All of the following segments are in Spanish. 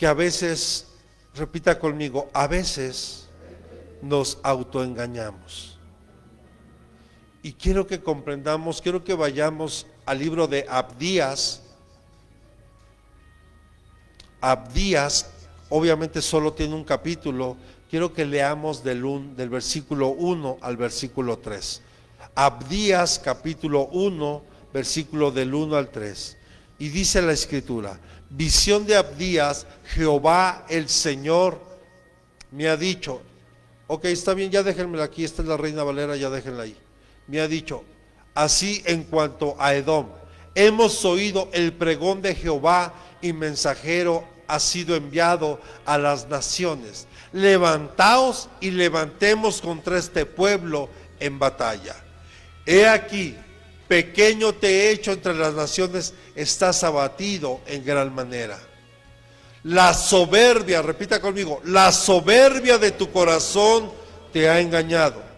que a veces, repita conmigo, a veces nos autoengañamos. Y quiero que comprendamos, quiero que vayamos al libro de Abdías. Abdías, obviamente solo tiene un capítulo. Quiero que leamos del versículo 1 al versículo 3. Abdías capítulo 1, versículo del 1 al 3. Y dice la escritura: visión de Abdías, Jehová el Señor me ha dicho. Ok, está bien, ya déjenmela aquí, esta es la Reina Valera, ya déjenla ahí. Me ha dicho, así en cuanto a Edom, hemos oído el pregón de Jehová y mensajero ha sido enviado a las naciones. Levantaos y levantemos contra este pueblo en batalla. He aquí, pequeño te he hecho entre las naciones, estás abatido en gran manera. La soberbia, repita conmigo, la soberbia de tu corazón te ha engañado.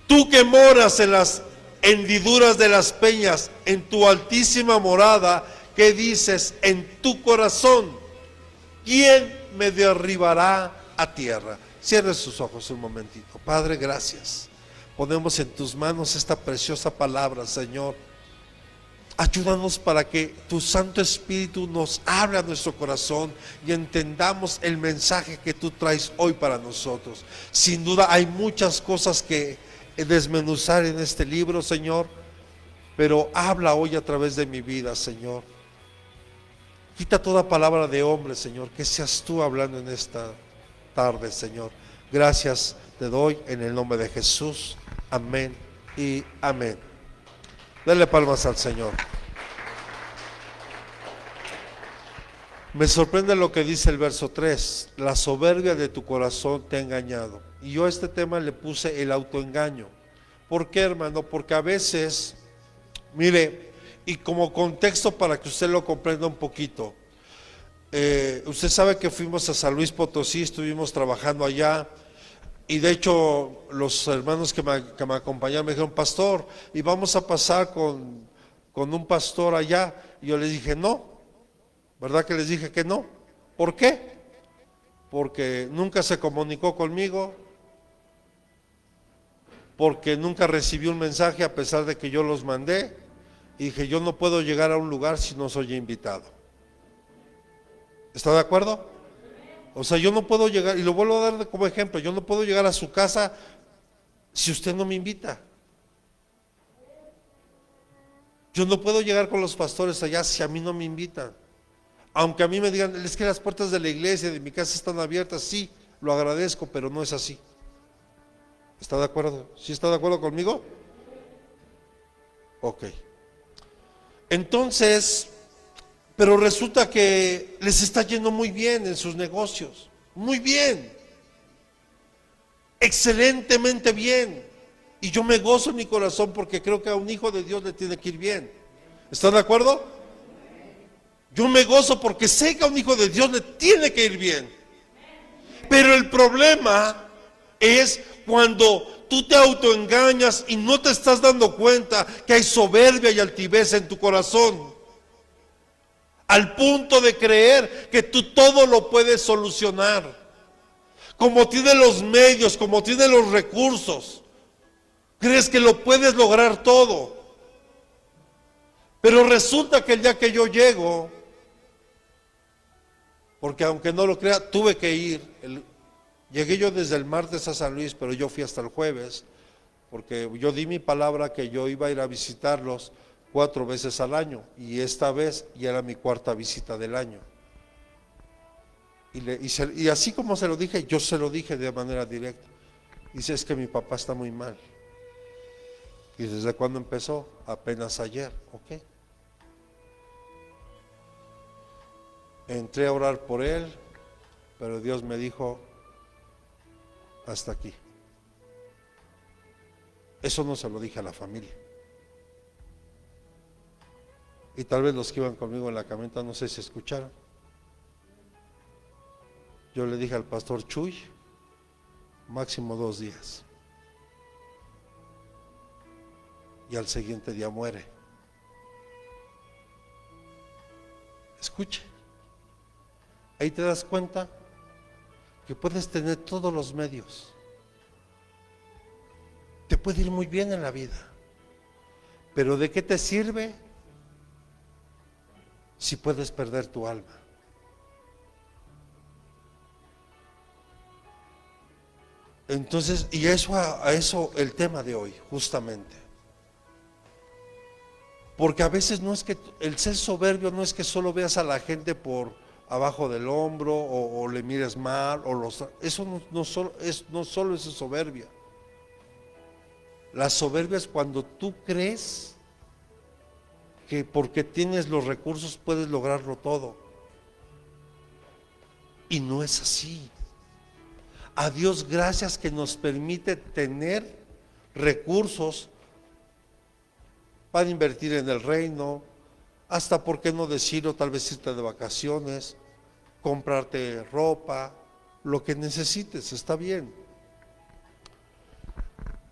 Tú que moras en las hendiduras de las peñas, en tu altísima morada, ¿qué dices en tu corazón? ¿Quién me derribará a tierra? Cierre sus ojos un momentito. Padre, gracias. Ponemos en tus manos esta preciosa palabra, Señor. Ayúdanos para que tu Santo Espíritu nos hable a nuestro corazón y entendamos el mensaje que tú traes hoy para nosotros. Sin duda hay muchas cosas que desmenuzar en este libro, Señor, pero habla hoy a través de mi vida, Señor. Quita toda palabra de hombre, Señor, que seas tú hablando en esta tarde, Señor. Gracias te doy en el nombre de Jesús. Amén y amén. Dale palmas al Señor. Me sorprende lo que dice el verso 3. La soberbia de tu corazón te ha engañado. Y yo a este tema le puse el autoengaño. ¿Por qué, hermano? Porque a veces, mire, y como contexto para que usted lo comprenda un poquito, usted sabe que fuimos a San Luis Potosí, estuvimos trabajando allá. Y de hecho los hermanos que me acompañaron me dijeron, pastor, y vamos a pasar con un pastor allá. Y yo les dije, no. ¿Verdad que les dije que no? ¿Por qué? Porque nunca se comunicó conmigo, porque nunca recibí un mensaje a pesar de que yo los mandé. Y dije, yo no puedo llegar a un lugar si no soy invitado. ¿Está de acuerdo? O sea, yo no puedo llegar, y lo vuelvo a dar como ejemplo, yo no puedo llegar a su casa si usted no me invita. Yo no puedo llegar con los pastores allá si a mí no me invitan. Aunque a mí me digan, es que las puertas de la iglesia, de mi casa están abiertas, sí, lo agradezco, pero no es así. ¿Está de acuerdo? ¿Sí está de acuerdo conmigo? Ok. Entonces, pero resulta que les está yendo muy bien en sus negocios, muy bien, excelentemente bien. Y yo me gozo en mi corazón porque creo que a un hijo de Dios le tiene que ir bien. ¿Está de acuerdo? Yo me gozo porque sé que a un hijo de Dios le tiene que ir bien. Pero el problema es cuando tú te autoengañas y no te estás dando cuenta que hay soberbia y altivez en tu corazón, al punto de creer que tú todo lo puedes solucionar. Como tienes los medios, como tienes los recursos, crees que lo puedes lograr todo. Pero resulta que el día que yo llego, porque aunque no lo crea, tuve que ir. Llegué yo desde el martes a San Luis, pero yo fui hasta el jueves, porque yo di mi palabra que yo iba a ir a visitarlos 4 veces al año, y esta vez ya era mi 4ª visita del año. Y así como se lo dije, yo se lo dije de manera directa. Dice, es que mi papá está muy mal. ¿Y desde cuándo empezó? Apenas ayer, ok. Entré a orar por él, pero Dios me dijo, hasta aquí. Eso no se lo dije a la familia. Y tal vez los que iban conmigo en la camioneta, no sé si escucharon. Yo le dije al pastor Chuy, máximo 2 días. Y al siguiente día muere. Escuche. Ahí te das cuenta que puedes tener todos los medios. Te puede ir muy bien en la vida. Pero ¿de qué te sirve si puedes perder tu alma? Entonces, y a eso el tema de hoy, justamente. Porque a veces no es que el ser soberbio no es que solo veas a la gente por abajo del hombro o le mires mal eso no solo es soberbia. La soberbia es cuando tú crees que porque tienes los recursos puedes lograrlo todo. Y no es así. A Dios gracias que nos permite tener recursos para invertir en el reino, hasta por qué no decirlo, tal vez irte de vacaciones, comprarte ropa, lo que necesites, está bien.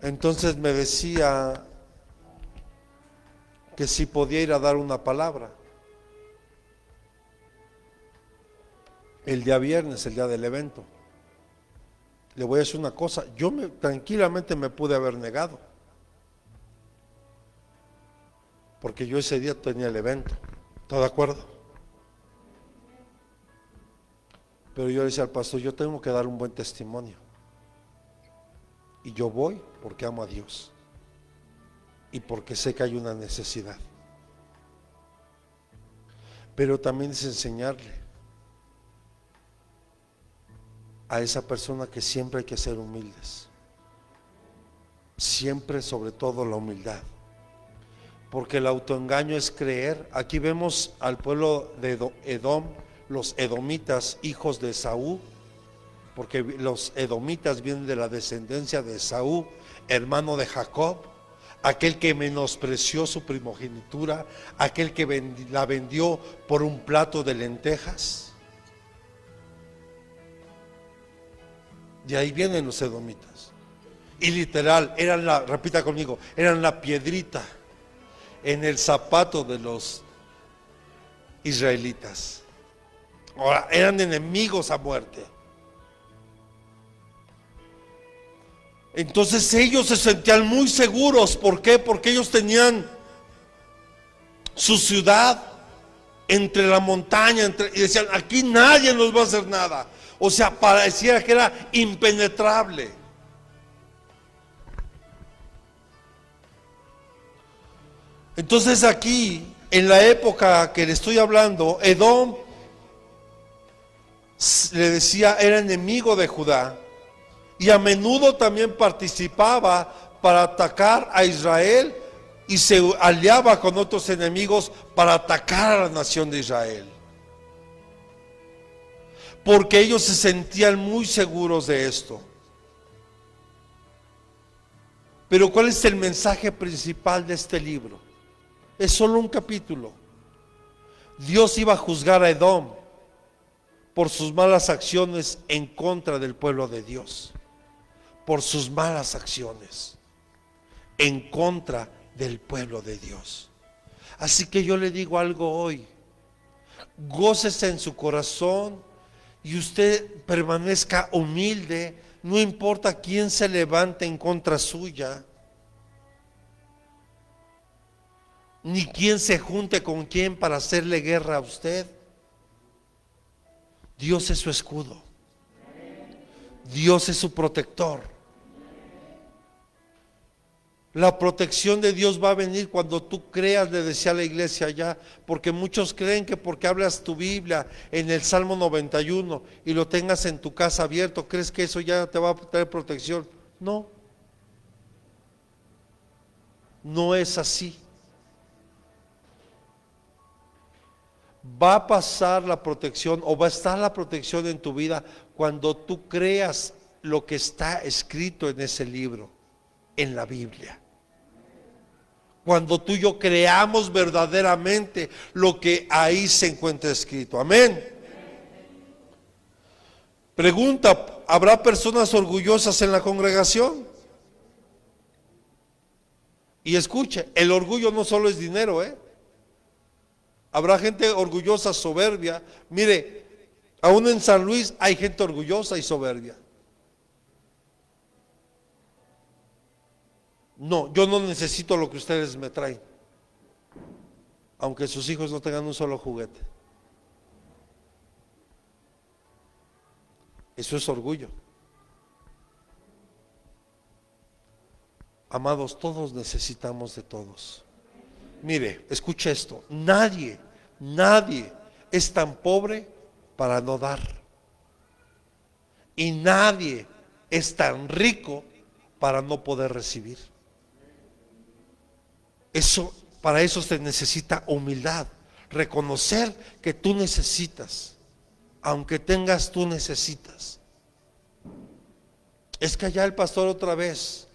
Entonces me decía que si podía ir a dar una palabra el día viernes, el día del evento. Le voy a decir una cosa, tranquilamente me pude haber negado, porque yo ese día tenía el evento, ¿está de acuerdo? Pero yo le decía al pastor, yo tengo que dar un buen testimonio, y yo voy porque amo a Dios, y porque sé que hay una necesidad, pero también es enseñarle a esa persona que siempre hay que ser humildes, siempre, sobre todo la humildad, porque el autoengaño es creer. Aquí vemos al pueblo de Edom, los edomitas, hijos de Esaú, porque los edomitas vienen de la descendencia de Esaú, hermano de Jacob, aquel que menospreció su primogenitura, aquel que la vendió por un plato de lentejas. De ahí vienen los edomitas. Y literal, repita conmigo, eran la piedrita en el zapato de los israelitas. Ahora, eran enemigos a muerte. Entonces ellos se sentían muy seguros. ¿Por qué? Porque ellos tenían su ciudad entre la montaña, y decían, aquí nadie nos va a hacer nada. O sea, pareciera que era impenetrable. Entonces aquí, en la época que le estoy hablando, Edom le decía, era enemigo de Judá, y a menudo también participaba para atacar a Israel, y se aliaba con otros enemigos para atacar a la nación de Israel, porque ellos se sentían muy seguros de esto. Pero ¿cuál es el mensaje principal de este libro? Es solo un capítulo. Dios iba a juzgar a Edom por sus malas acciones en contra del pueblo de Dios, por sus malas acciones en contra del pueblo de Dios. Así que yo le digo algo hoy: gócese en su corazón y usted permanezca humilde, no importa quién se levante en contra suya, ni quién se junte con quién para hacerle guerra a usted. Dios es su escudo, Dios es su protector. La protección de Dios va a venir cuando tú creas, le decía a la iglesia allá, porque muchos creen que porque hablas tu Biblia en el Salmo 91 y lo tengas en tu casa abierto, crees que eso ya te va a traer protección. No, no es así. Va a pasar la protección, o va a estar la protección en tu vida cuando tú creas lo que está escrito en ese libro, en la Biblia. Cuando tú y yo creamos verdaderamente lo que ahí se encuentra escrito. Amén. Pregunta: ¿habrá personas orgullosas en la congregación? Y escuche, el orgullo no solo es dinero, Habrá gente orgullosa, soberbia. Mire, Aún en San Luis hay gente orgullosa y soberbia. No, yo no necesito lo que ustedes me traen, aunque sus hijos no tengan un solo juguete. Eso es orgullo. Amados, todos necesitamos de todos. Mire, escuche esto, nadie es tan pobre para no dar. Y nadie es tan rico para no poder recibir. Para eso se necesita humildad, reconocer que tú necesitas, aunque tengas, tú necesitas. Es que allá el pastor otra vez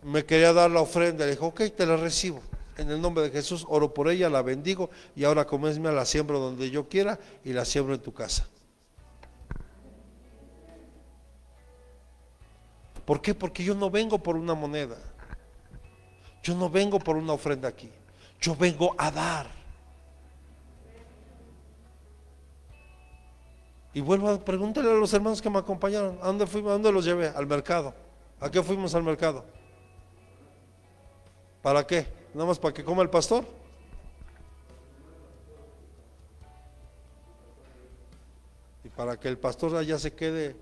me quería dar la ofrenda, le dijo, ok, te la recibo, en el nombre de Jesús, oro por ella, la bendigo, y ahora como es mía, la siembro donde yo quiera y la siembro en tu casa. ¿Por qué? Porque yo no vengo por una moneda, yo no vengo por una ofrenda aquí, yo vengo a dar. Y vuelvo a preguntarle a los hermanos que me acompañaron, ¿a dónde fuimos? ¿A dónde los llevé? Al mercado. ¿A qué fuimos al mercado? ¿Para qué? ¿Nada más para que coma el pastor? Y para que el pastor allá se quede,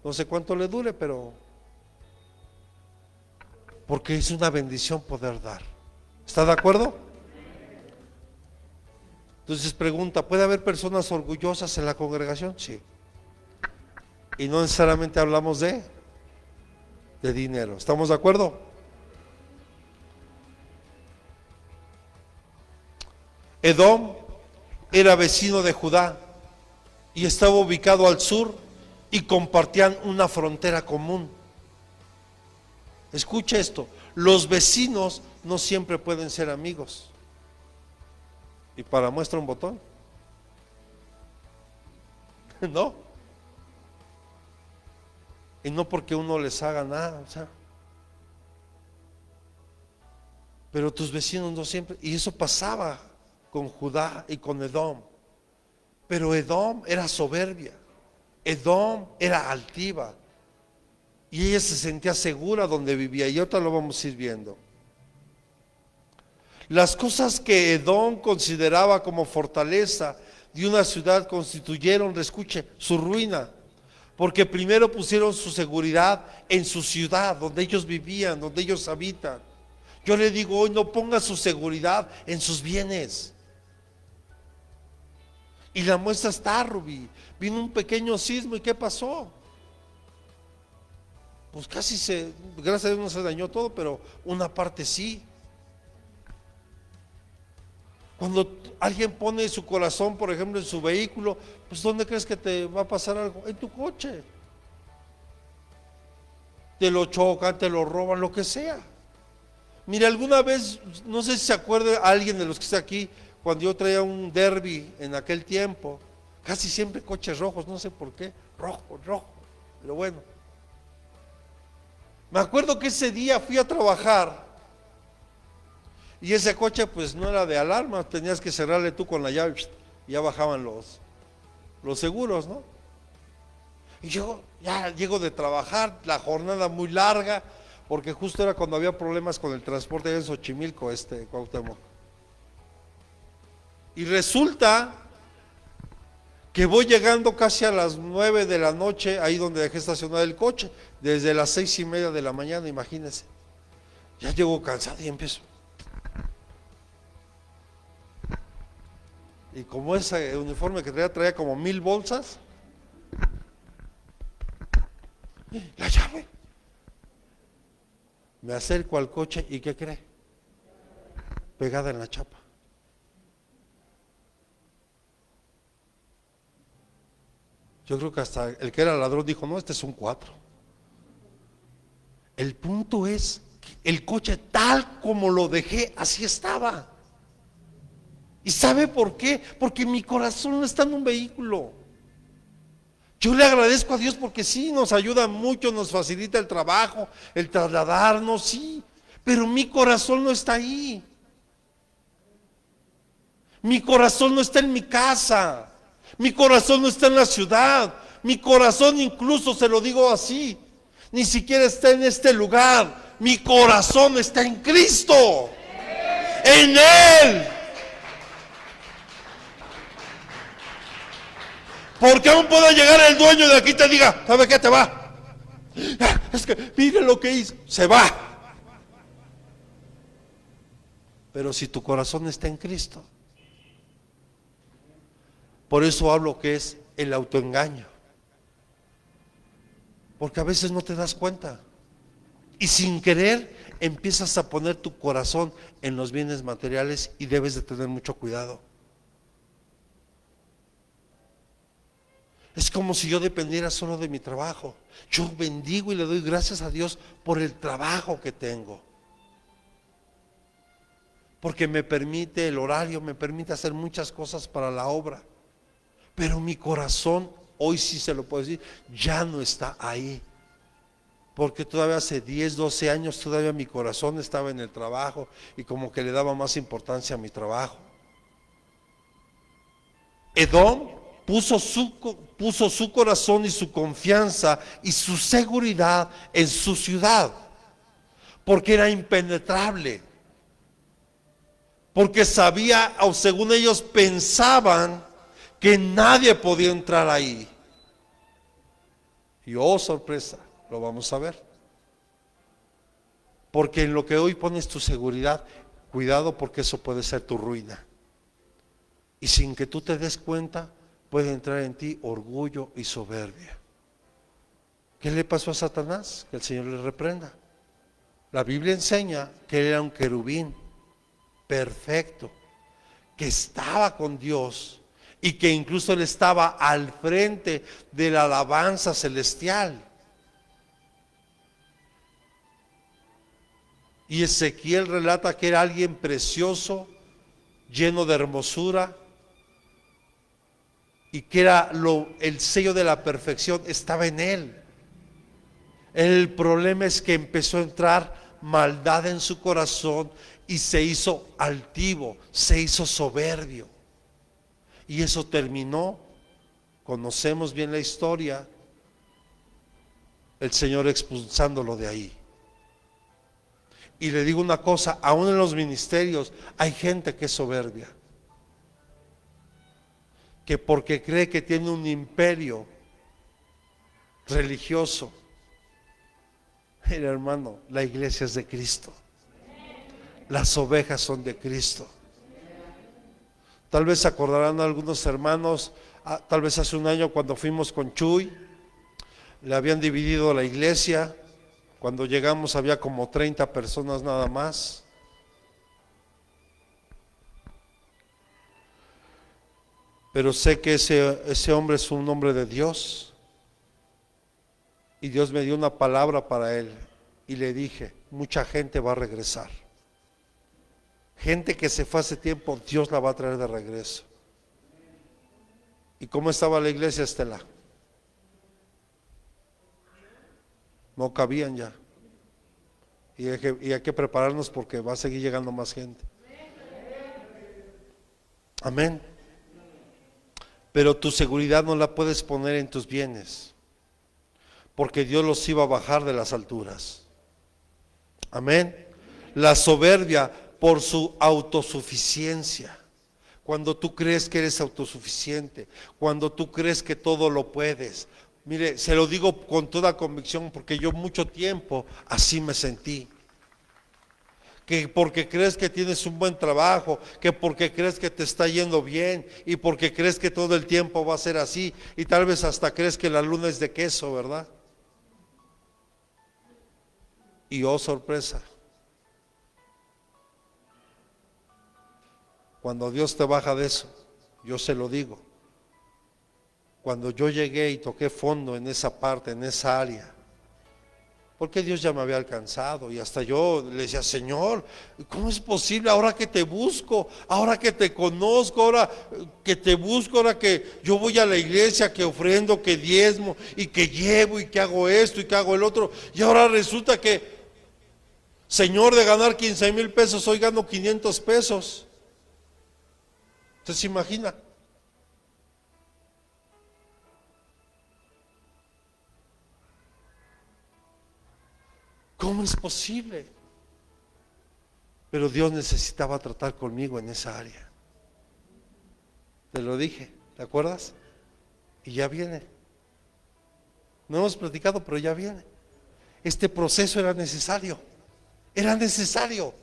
no sé cuánto le dure, pero porque es una bendición poder dar. ¿Está de acuerdo? Entonces pregunta, ¿puede haber personas orgullosas en la congregación? Sí. Y no necesariamente hablamos de dinero. ¿Estamos de acuerdo? Edom era vecino de Judá y estaba ubicado al sur y compartían una frontera común. Escucha esto, los vecinos no siempre pueden ser amigos. Y para muestra un botón, no. Y no porque uno les haga nada, o sea. Pero tus vecinos no siempre, y eso pasaba con Judá y con Edom. Pero Edom era soberbia, Edom era altiva, y ella se sentía segura donde vivía, y ahorita lo vamos a ir viendo. Las cosas que Edom consideraba como fortaleza de una ciudad constituyeron, escuche, su ruina, porque primero pusieron su seguridad en su ciudad, donde ellos vivían, donde ellos habitan. Yo le digo hoy, no ponga su seguridad en sus bienes. Y la muestra está, Rubí. Vino un pequeño sismo y ¿qué pasó? Pues gracias a Dios no se dañó todo, pero una parte sí. Cuando alguien pone su corazón, por ejemplo, en su vehículo, pues ¿dónde crees que te va a pasar algo? En tu coche. Te lo chocan, te lo roban, lo que sea. Mire, alguna vez, no sé si se acuerda alguien de los que está aquí, cuando yo traía un Derby en aquel tiempo, casi siempre coches rojos, no sé por qué, rojo, pero bueno. Me acuerdo que ese día fui a trabajar y ese coche pues no era de alarma, tenías que cerrarle tú con la llave y ya bajaban los seguros, ¿no? Y yo ya llego de trabajar, la jornada muy larga, porque justo era cuando había problemas con el transporte en Xochimilco, Cuauhtémoc. Y resulta que voy llegando casi a las 9 de la noche, ahí donde dejé estacionado el coche, desde las 6:30 de la mañana, imagínense. Ya llego cansado y empiezo. Y como ese uniforme que traía como 1000 bolsas, la llave. Me acerco al coche y ¿qué cree? Pegada en la chapa. Yo creo que hasta el que era ladrón dijo, no, este es un 4. El punto es que el coche tal como lo dejé, así estaba. ¿Y sabe por qué? Porque mi corazón no está en un vehículo. Yo le agradezco a Dios porque sí, nos ayuda mucho, nos facilita el trabajo, el trasladarnos, sí, pero mi corazón no está ahí. Mi corazón no está en mi casa. Mi corazón no está en la ciudad. Mi corazón, incluso se lo digo así, ni siquiera está en este lugar. Mi corazón está en Cristo, en Él. Porque aún puede llegar el dueño de aquí y te diga, ¿sabe qué? Te va. Es que mire lo que hizo. Se va. Pero si tu corazón está en Cristo. Por eso hablo que es el autoengaño. Porque a veces no te das cuenta. Y sin querer empiezas a poner tu corazón en los bienes materiales y debes de tener mucho cuidado. Es como si yo dependiera solo de mi trabajo. Yo bendigo y le doy gracias a Dios por el trabajo que tengo. Porque me permite el horario, me permite hacer muchas cosas para la obra. Pero mi corazón, hoy sí se lo puedo decir, ya no está ahí. Porque todavía hace 10, 12 años todavía mi corazón estaba en el trabajo y como que le daba más importancia a mi trabajo. Edom puso su corazón y su confianza y su seguridad en su ciudad, porque era impenetrable, porque sabía, o según ellos pensaban, que nadie podía entrar ahí. Y oh, sorpresa, lo vamos a ver. Porque en lo que hoy pones tu seguridad, cuidado, porque eso puede ser tu ruina. Y sin que tú te des cuenta, puede entrar en ti orgullo y soberbia. ¿Qué le pasó a Satanás? Que el Señor le reprenda. La Biblia enseña que él era un querubín perfecto, que estaba con Dios y que incluso él estaba al frente de la alabanza celestial. Y Ezequiel relata que era alguien precioso, lleno de hermosura, y que era el sello de la perfección estaba en él. El problema es que empezó a entrar maldad en su corazón y se hizo altivo, se hizo soberbio. Y eso terminó, conocemos bien la historia, el Señor expulsándolo de ahí. Y le digo una cosa, aún en los ministerios hay gente que es soberbia, que porque cree que tiene un imperio religioso. Mira, hermano, la iglesia es de Cristo, las ovejas son de Cristo. Tal vez se acordarán algunos hermanos, tal vez hace un año cuando fuimos con Chuy, le habían dividido la iglesia. Cuando llegamos había como 30 personas nada más. Pero sé que ese hombre es un hombre de Dios. Y Dios me dio una palabra para él. Y le dije, mucha gente va a regresar. Gente que se fue hace tiempo, Dios la va a traer de regreso. ¿Y cómo estaba la iglesia, Estela? No cabían ya. Y hay que prepararnos porque va a seguir llegando más gente. Amén. Pero tu seguridad no la puedes poner en tus bienes, porque Dios los iba a bajar de las alturas. Amén. La soberbia por su autosuficiencia. Cuando tú crees que eres autosuficiente, cuando tú crees que todo lo puedes. Mire, se lo digo con toda convicción porque yo mucho tiempo así me sentí. Que porque crees que tienes un buen trabajo, que porque crees que te está yendo bien y porque crees que todo el tiempo va a ser así y tal vez hasta crees que la luna es de queso, ¿verdad? Y oh, sorpresa, cuando Dios te baja de eso, yo se lo digo, cuando yo llegué y toqué fondo en esa parte, en esa área, porque Dios ya me había alcanzado y hasta yo le decía, Señor, ¿cómo es posible ahora que te busco, ahora que te conozco, ahora que te busco, ahora que yo voy a la iglesia, que ofrendo, que diezmo y que llevo y que hago esto y que hago el otro, y ahora resulta que, Señor, de ganar 15,000 pesos, hoy gano 500 pesos? ¿Usted se imagina? ¿Cómo es posible? Pero Dios necesitaba tratar conmigo en esa área. Te lo dije, ¿te acuerdas? Y ya viene. No hemos platicado, pero ya viene. Este proceso era necesario. Era necesario.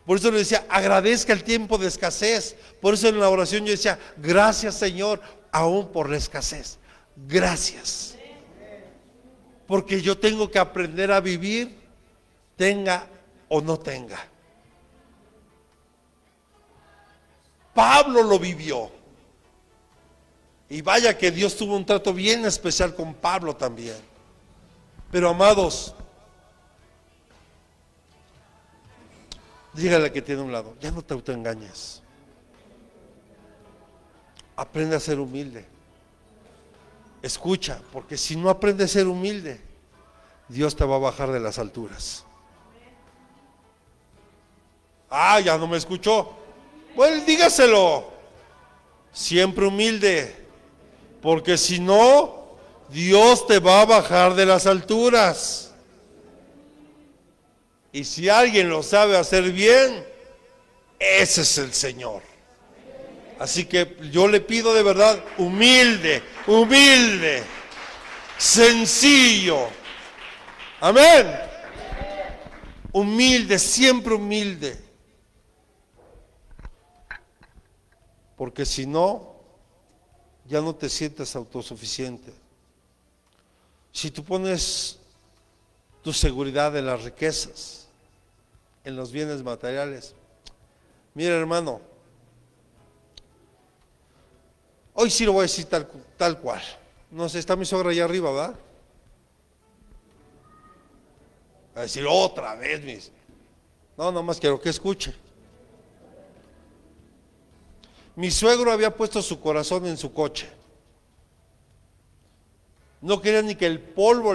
Por eso le decía, agradezca el tiempo de escasez. Por eso en la oración yo decía, gracias Señor, aún por la escasez. Gracias. Porque yo tengo que aprender a vivir, tenga o no tenga. Pablo lo vivió. Y vaya que Dios tuvo un trato bien especial con Pablo también. Pero amados, dígale que tiene a un lado, ya no te autoengañes. Aprende a ser humilde. Escucha, porque si no aprendes a ser humilde, Dios te va a bajar de las alturas. Ah, ya no me escuchó. Bueno, dígaselo. Siempre humilde. Porque si no, Dios te va a bajar de las alturas. Y si alguien lo sabe hacer bien, ese es el Señor. Así que yo le pido de verdad, humilde, humilde, sencillo. Amén. Humilde, siempre humilde. Porque si no, ya no te sientes autosuficiente. Si tú pones tu seguridad en las riquezas, en los bienes materiales, mira hermano, hoy sí lo voy a decir tal cual. No sé, está mi suegra allá arriba, ¿verdad? Va a decir otra vez, mis. No, nomás quiero que escuche. Mi suegro había puesto su corazón en su coche. No quería ni que el polvo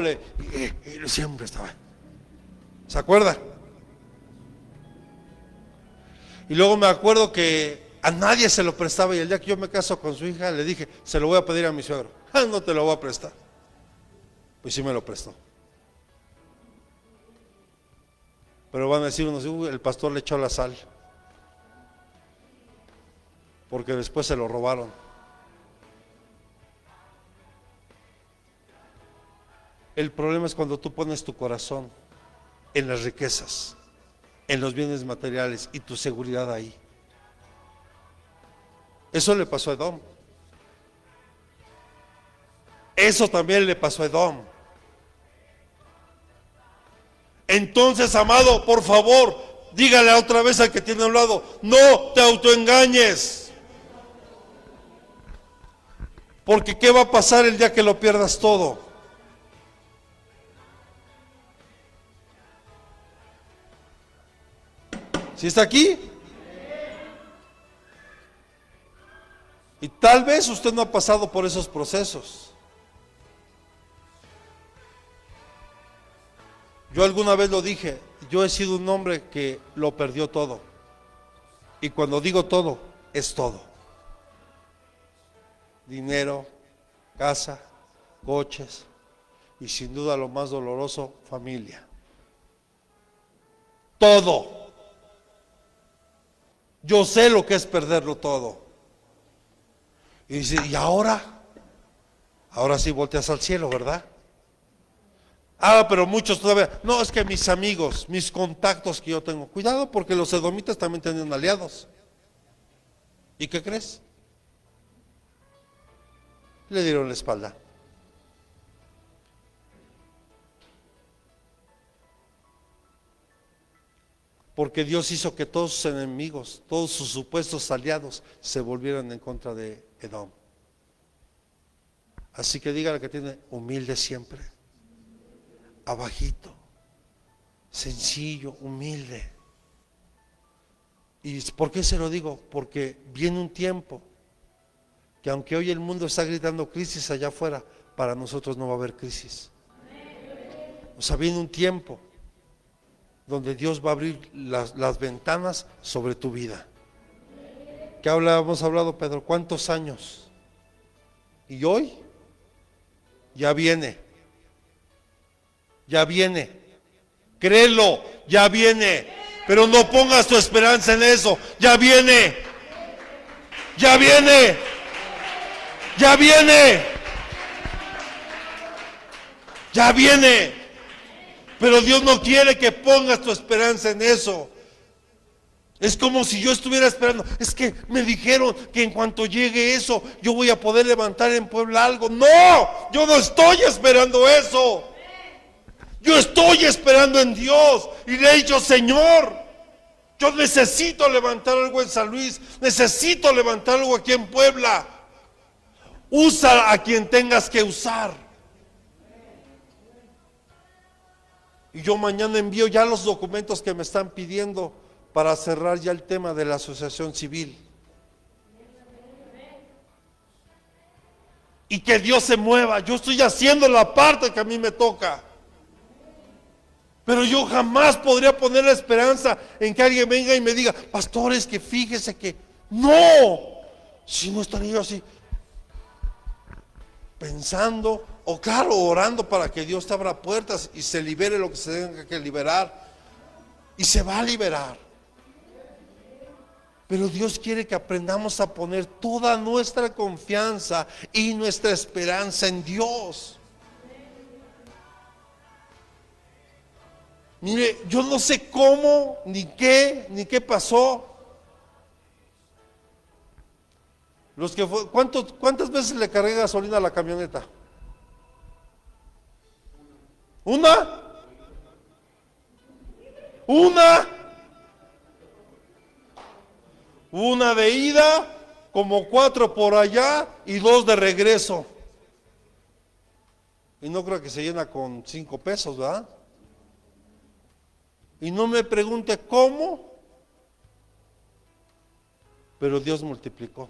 siempre estaba. ¿Se acuerda? Y luego me acuerdo que a nadie se lo prestaba y el día que yo me caso con su hija le dije, se lo voy a pedir a mi suegro. Ah, no te lo voy a prestar. Pues sí me lo prestó. Pero van a decir unos, el pastor le echó la sal. Porque después se lo robaron. El problema es cuando tú pones tu corazón en las riquezas, en los bienes materiales y tu seguridad ahí. Eso le pasó a Edom. Eso también le pasó a Edom. Entonces, amado, por favor, dígale otra vez al que tiene a un lado, no te autoengañes. Porque ¿qué va a pasar el día que lo pierdas todo? ¿Sí está aquí? Y tal vez usted no ha pasado por esos procesos. Yo alguna vez lo dije, yo he sido un hombre que lo perdió todo. Y cuando digo todo, es todo. Dinero, casa, coches y sin duda lo más doloroso, familia. Todo. Yo sé lo que es perderlo todo. Y dice, ¿y ahora? Ahora sí volteas al cielo, ¿verdad? Ah, pero muchos todavía, no, es que mis amigos, mis contactos que yo tengo, cuidado porque los edomitas también tenían aliados. ¿Y qué crees? Le dieron la espalda. Porque Dios hizo que todos sus enemigos, todos sus supuestos aliados se volvieran en contra de Edom. Así que dígale que tiene humilde siempre, abajito, sencillo, humilde. ¿Y por qué se lo digo? Porque viene un tiempo que aunque hoy el mundo está gritando crisis allá afuera, para nosotros no va a haber crisis. O sea, viene un tiempo donde Dios va a abrir las ventanas sobre tu vida. ¿Qué hemos hablado, Pedro? ¿Cuántos años? Y hoy ya viene. Ya viene. Créelo, ya viene. Pero no pongas tu esperanza en eso. Ya viene. Ya viene. Ya viene. Ya viene. Pero Dios no quiere que pongas tu esperanza en eso. Es como si yo estuviera esperando. Es que me dijeron que en cuanto llegue eso, yo voy a poder levantar en Puebla algo. No, yo no estoy esperando eso. Yo estoy esperando en Dios. Y le he dicho, Señor, yo necesito levantar algo en San Luis. Necesito levantar algo aquí en Puebla. Usa a quien tengas que usar. Y yo mañana envío ya los documentos que me están pidiendo para cerrar ya el tema de la asociación civil. Y que Dios se mueva. Yo estoy haciendo la parte que a mí me toca. Pero yo jamás podría poner la esperanza en que alguien venga y me diga, pastores, que fíjese que no. Si no estaría yo así pensando, o claro, orando para que Dios te abra puertas y se libere lo que se tenga que liberar. Y se va a liberar. Pero Dios quiere que aprendamos a poner toda nuestra confianza y nuestra esperanza en Dios. Mire, yo no sé cómo, ni qué pasó. ¿Cuántas veces le cargué gasolina a la camioneta? ¿Una? Una de ida, como 4 por allá y 2 de regreso. Y no creo que se llena con 5 pesos, ¿verdad? Y no me pregunte cómo, pero Dios multiplicó.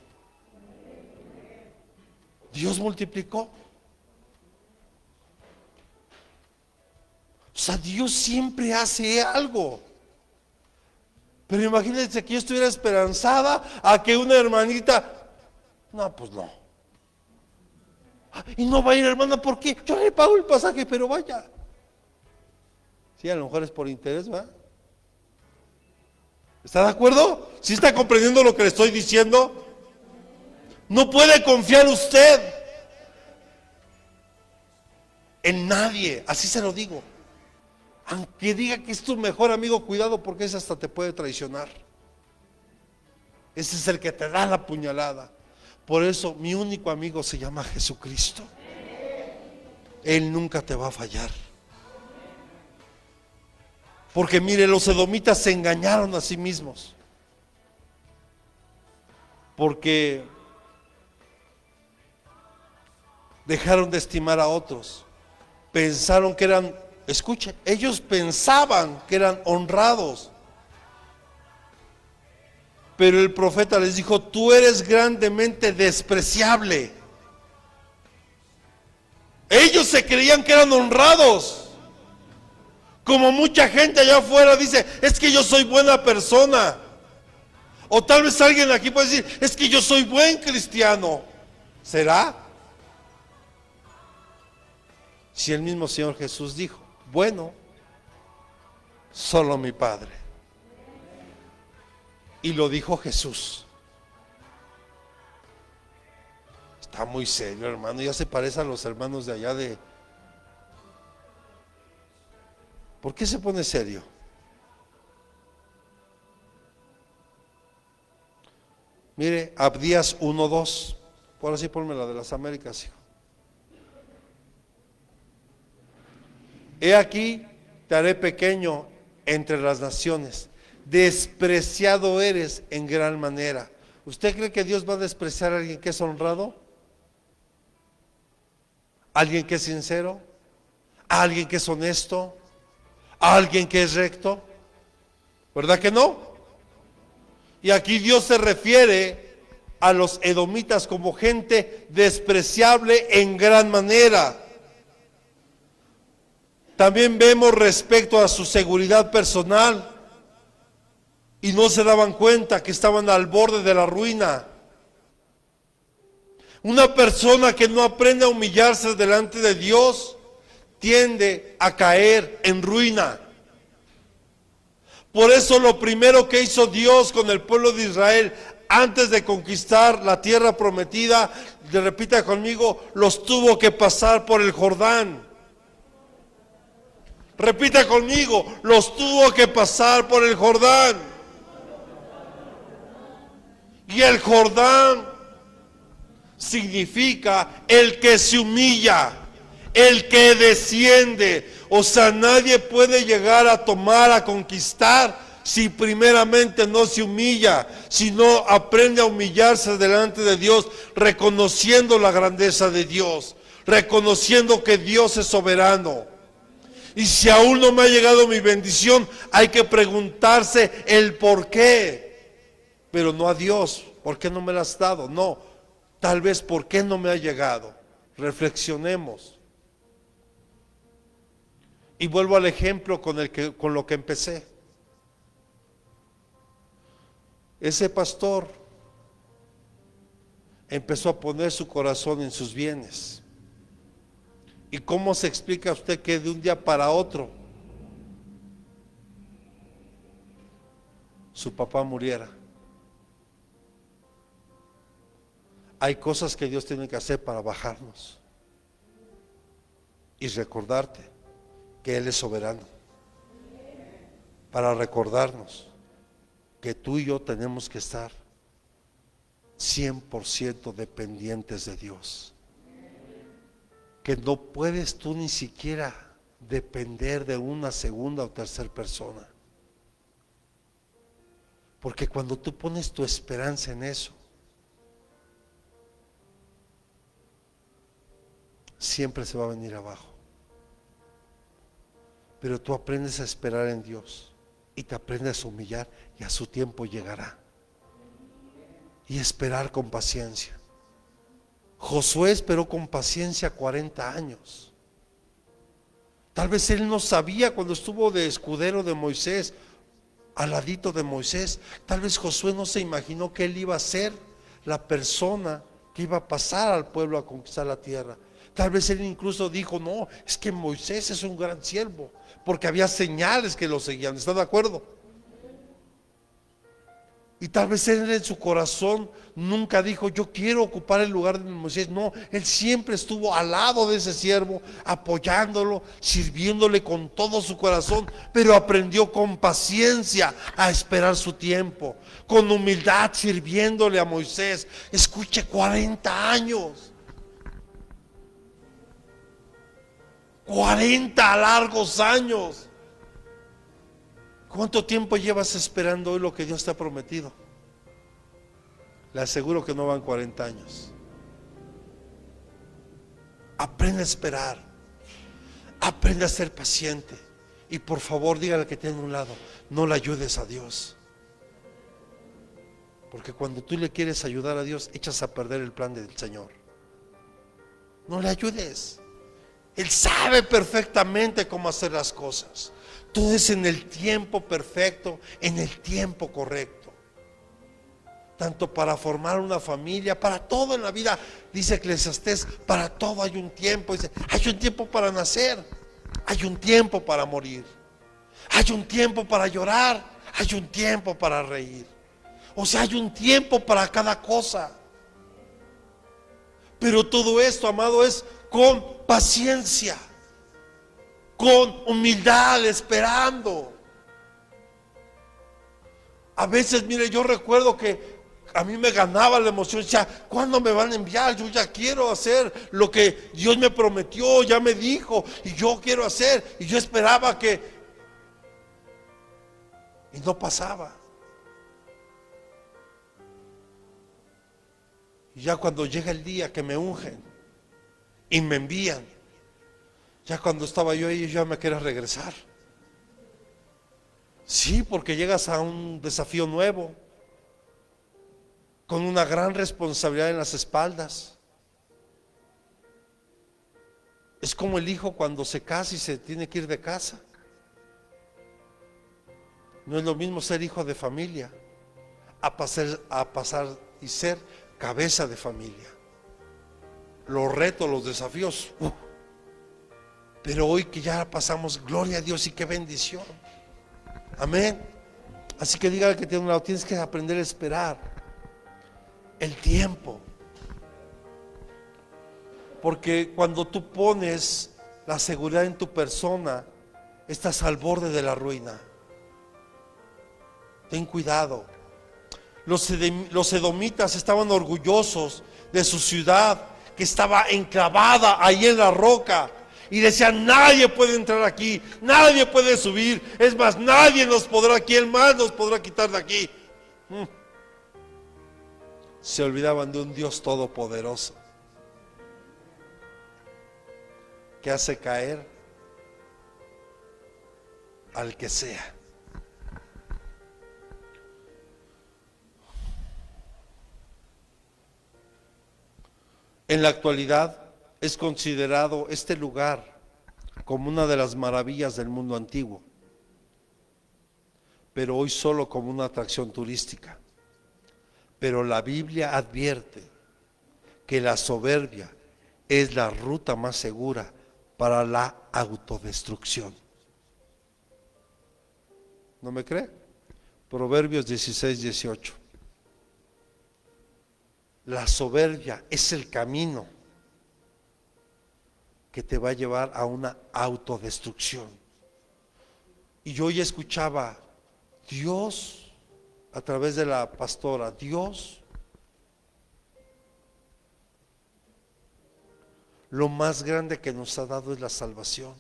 Dios multiplicó. O sea, Dios siempre hace algo. Pero imagínense que yo estuviera esperanzada a que una hermanita, no, pues no. Y no va a ir, hermana, ¿por qué? Yo le pago el pasaje, pero vaya. Sí, a lo mejor es por interés, ¿verdad? ¿Está de acuerdo? ¿Sí está comprendiendo lo que le estoy diciendo? No puede confiar usted en nadie, así se lo digo. Aunque diga que es tu mejor amigo, cuidado, porque ese hasta te puede traicionar. Ese es el que te da la puñalada. Por eso mi único amigo se llama Jesucristo. Él nunca te va a fallar. Porque mire, los edomitas se engañaron a sí mismos. Porque dejaron de estimar a otros. Pensaron que eran, escuchen, ellos pensaban que eran honrados. Pero el profeta les dijo, tú eres grandemente despreciable. Ellos se creían que eran honrados. Como mucha gente allá afuera dice, es que yo soy buena persona. O tal vez alguien aquí puede decir, es que yo soy buen cristiano. ¿Será? Si el mismo Señor Jesús dijo, bueno, solo mi Padre. Y lo dijo Jesús. Está muy serio, hermano, ya se parece a los hermanos de allá de... ¿Por qué se pone serio? Mire, Abdías 1:2. Por así ponme la de las Américas, hijo. He aquí, te haré pequeño entre las naciones. Despreciado eres en gran manera. ¿Usted cree que Dios va a despreciar a alguien que es honrado? ¿A alguien que es sincero? ¿A alguien que es honesto? ¿A alguien que es recto? ¿Verdad que no? Y aquí Dios se refiere a los edomitas como gente despreciable en gran manera. También vemos respecto a su seguridad personal, y no se daban cuenta que estaban al borde de la ruina. Una persona que no aprende a humillarse delante de Dios tiende a caer en ruina. Por eso lo primero que hizo Dios con el pueblo de Israel antes de conquistar la tierra prometida, repita conmigo, los tuvo que pasar por el Jordán. Repita conmigo, los tuvo que pasar por el Jordán. Y el Jordán significa el que se humilla, el que desciende. O sea, nadie puede llegar a tomar, a conquistar, si primeramente no se humilla, si no aprende a humillarse delante de Dios, reconociendo la grandeza de Dios, reconociendo que Dios es soberano. Y si aún no me ha llegado mi bendición, hay que preguntarse el por qué. Pero no a Dios, ¿por qué no me la has dado? No, tal vez ¿por qué no me ha llegado? Reflexionemos. Y vuelvo al ejemplo con lo que empecé. Ese pastor empezó a poner su corazón en sus bienes. ¿Y cómo se explica usted que de un día para otro su papá muriera? Hay cosas que Dios tiene que hacer para bajarnos y recordarte que Él es soberano, para recordarnos que tú y yo tenemos que estar 100% dependientes de Dios, que no puedes tú ni siquiera depender de una segunda o tercera persona, porque cuando tú pones tu esperanza en eso, siempre se va a venir abajo. Pero tú aprendes a esperar en Dios y te aprendes a humillar, y a su tiempo llegará. Y esperar con paciencia. Josué esperó con paciencia 40 años. Tal vez él no sabía cuando estuvo de escudero de Moisés, al ladito de Moisés. Tal vez Josué no se imaginó que él iba a ser la persona que iba a pasar al pueblo a conquistar la tierra. Tal vez él incluso dijo, no, es que Moisés es un gran siervo, porque había señales que lo seguían. ¿Está de acuerdo? Y tal vez él en su corazón nunca dijo, yo quiero ocupar el lugar de Moisés. No, él siempre estuvo al lado de ese siervo, apoyándolo, sirviéndole con todo su corazón, pero aprendió con paciencia a esperar su tiempo, con humildad sirviéndole a Moisés. Escuche, 40 años. 40 largos años. ¿Cuánto tiempo llevas esperando hoy lo que Dios te ha prometido? Le aseguro que no van 40 años. Aprende a esperar. Aprende a ser paciente. Y por favor, dígale que tiene a un lado, no le ayudes a Dios. Porque cuando tú le quieres ayudar a Dios, echas a perder el plan del Señor. No le ayudes. Él sabe perfectamente cómo hacer las cosas. Todo es en el tiempo perfecto, en el tiempo correcto. Tanto para formar una familia, para todo en la vida. Dice Eclesiastés, para todo hay un tiempo. Dice, hay un tiempo para nacer, hay un tiempo para morir, hay un tiempo para llorar, hay un tiempo para reír. O sea, hay un tiempo para cada cosa. Pero todo esto, amado, es con paciencia, con humildad, esperando. A veces, mire, yo recuerdo que a mí me ganaba la emoción. Decía, ¿cuándo me van a enviar? Yo ya quiero hacer lo que Dios me prometió, ya me dijo, y yo quiero hacer. Y yo esperaba que, y no pasaba. Y ya cuando llega el día que me ungen y me envían, ya cuando estaba yo ahí, yo ya me quería regresar. Sí, porque llegas a un desafío nuevo, con una gran responsabilidad en las espaldas. Es como el hijo cuando se casa y se tiene que ir de casa. No es lo mismo ser hijo de familia a pasar y ser cabeza de familia. Los retos, los desafíos, pero hoy que ya pasamos, gloria a Dios y qué bendición. Amén. Así que dígale que tiene un lado, tienes que aprender a esperar el tiempo. Porque cuando tú pones la seguridad en tu persona, estás al borde de la ruina. Ten cuidado. Los edomitas estaban orgullosos de su ciudad, que estaba enclavada ahí en la roca, y decían: nadie puede entrar aquí, nadie puede subir, es más, nadie nos podrá, ¿quién más nos podrá quitar de aquí? Se olvidaban de un Dios todopoderoso que hace caer al que sea. En la actualidad es considerado este lugar como una de las maravillas del mundo antiguo, pero hoy solo como una atracción turística. Pero la Biblia advierte que la soberbia es la ruta más segura para la autodestrucción. ¿No me cree? Proverbios 16:18. La soberbia es el camino que te va a llevar a una autodestrucción. Y yo hoy escuchaba: Dios, a través de la pastora, Dios, lo más grande que nos ha dado es la salvación.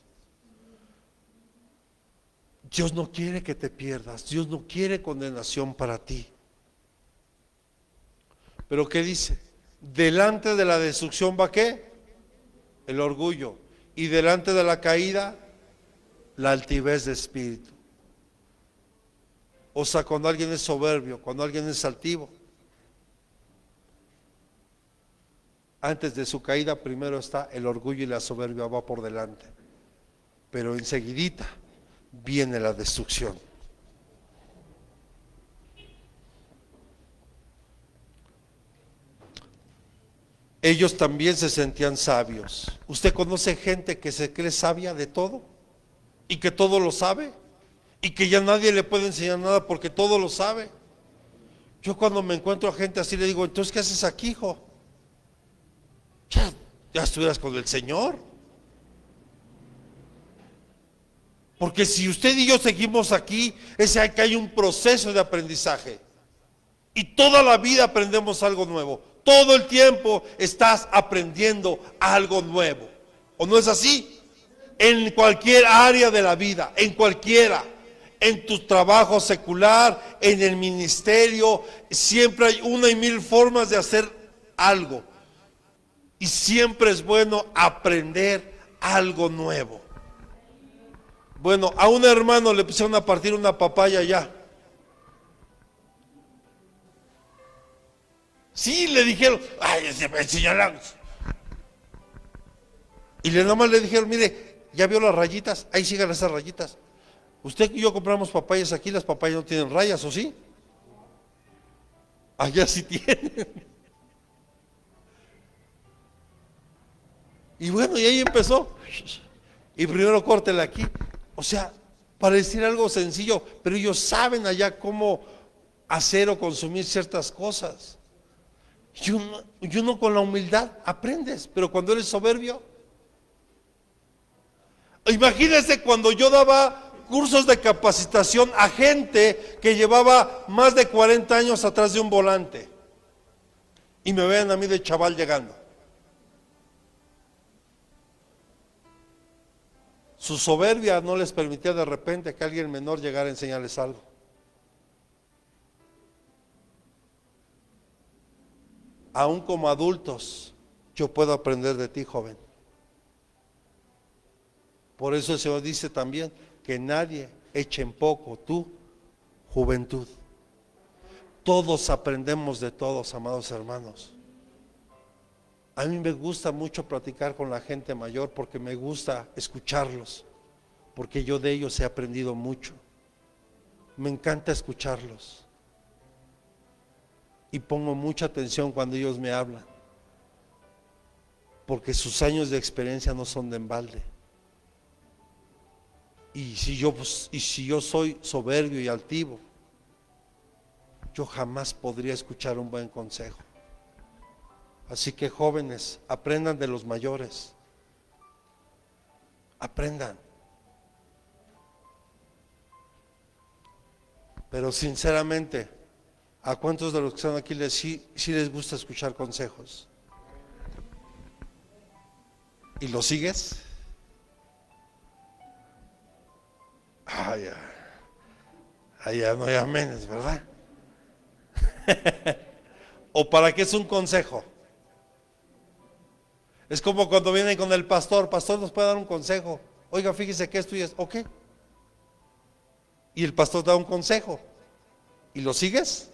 Dios no quiere que te pierdas, Dios no quiere condenación para ti. Pero ¿qué dice? Delante de la destrucción va ¿qué? El orgullo. Y delante de la caída, la altivez de espíritu. O sea, cuando alguien es soberbio, cuando alguien es altivo, antes de su caída primero está el orgullo, y la soberbia va por delante. Pero enseguidita viene la destrucción. Ellos también se sentían sabios. ¿Usted conoce gente que se cree sabia de todo? Y que todo lo sabe. Y que ya nadie le puede enseñar nada porque todo lo sabe. Yo cuando me encuentro a gente así le digo: entonces, ¿qué haces aquí, hijo? Ya estuvieras con el Señor. Porque si usted y yo seguimos aquí, es que hay un proceso de aprendizaje. Y toda la vida aprendemos algo nuevo. Todo el tiempo estás aprendiendo algo nuevo. ¿O no es así? En cualquier área de la vida, en cualquiera. En tu trabajo secular, en el ministerio, siempre hay una y mil formas de hacer algo. Y siempre es bueno aprender algo nuevo. Bueno, a un hermano le pusieron a partir una papaya allá. Sí, le dijeron: ay, señor. Y nada más le dijeron: mire, ¿ya vio las rayitas? Ahí sigan esas rayitas. Usted y yo compramos papayas aquí, las papayas no tienen rayas, ¿o sí? Allá sí tienen. Y bueno, y ahí empezó. Y primero córtela aquí. O sea, para decir algo sencillo, pero ellos saben allá cómo hacer o consumir ciertas cosas. Y uno con la humildad aprendes, pero cuando eres soberbio. Imagínense cuando yo daba cursos de capacitación a gente que llevaba más de 40 años atrás de un volante, y me vean a mí de chaval llegando. Su soberbia no les permitía de repente que alguien menor llegara a enseñarles algo. Aún como adultos, yo puedo aprender de ti, joven. Por eso el Señor dice también que nadie eche en poco tu juventud. Todos aprendemos de todos, amados hermanos. A mí me gusta mucho platicar con la gente mayor porque me gusta escucharlos, porque yo de ellos he aprendido mucho. Me encanta escucharlos y pongo mucha atención cuando ellos me hablan, porque sus años de experiencia no son de embalde. Y si yo soy soberbio y altivo, yo jamás podría escuchar un buen consejo. Así que jóvenes, aprendan de los mayores. Aprendan. Pero sinceramente, ¿a cuántos de los que están aquí sí les gusta escuchar consejos? ¿Y lo sigues? Ya no hay aménes, ¿verdad? ¿O para qué es un consejo? Es como cuando vienen con el pastor nos puede dar un consejo. Oiga, fíjese que esto y es, ok. Y el pastor da un consejo. ¿Y lo sigues?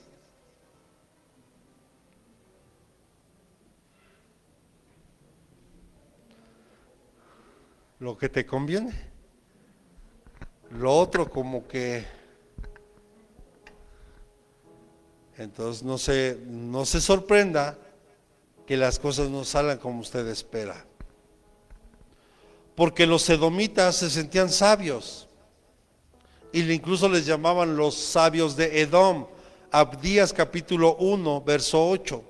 Lo que te conviene. Lo otro como que... Entonces no se sorprenda que las cosas no salgan como usted espera. Porque los edomitas se sentían sabios. Y incluso les llamaban los sabios de Edom. Abdías capítulo 1, verso 8.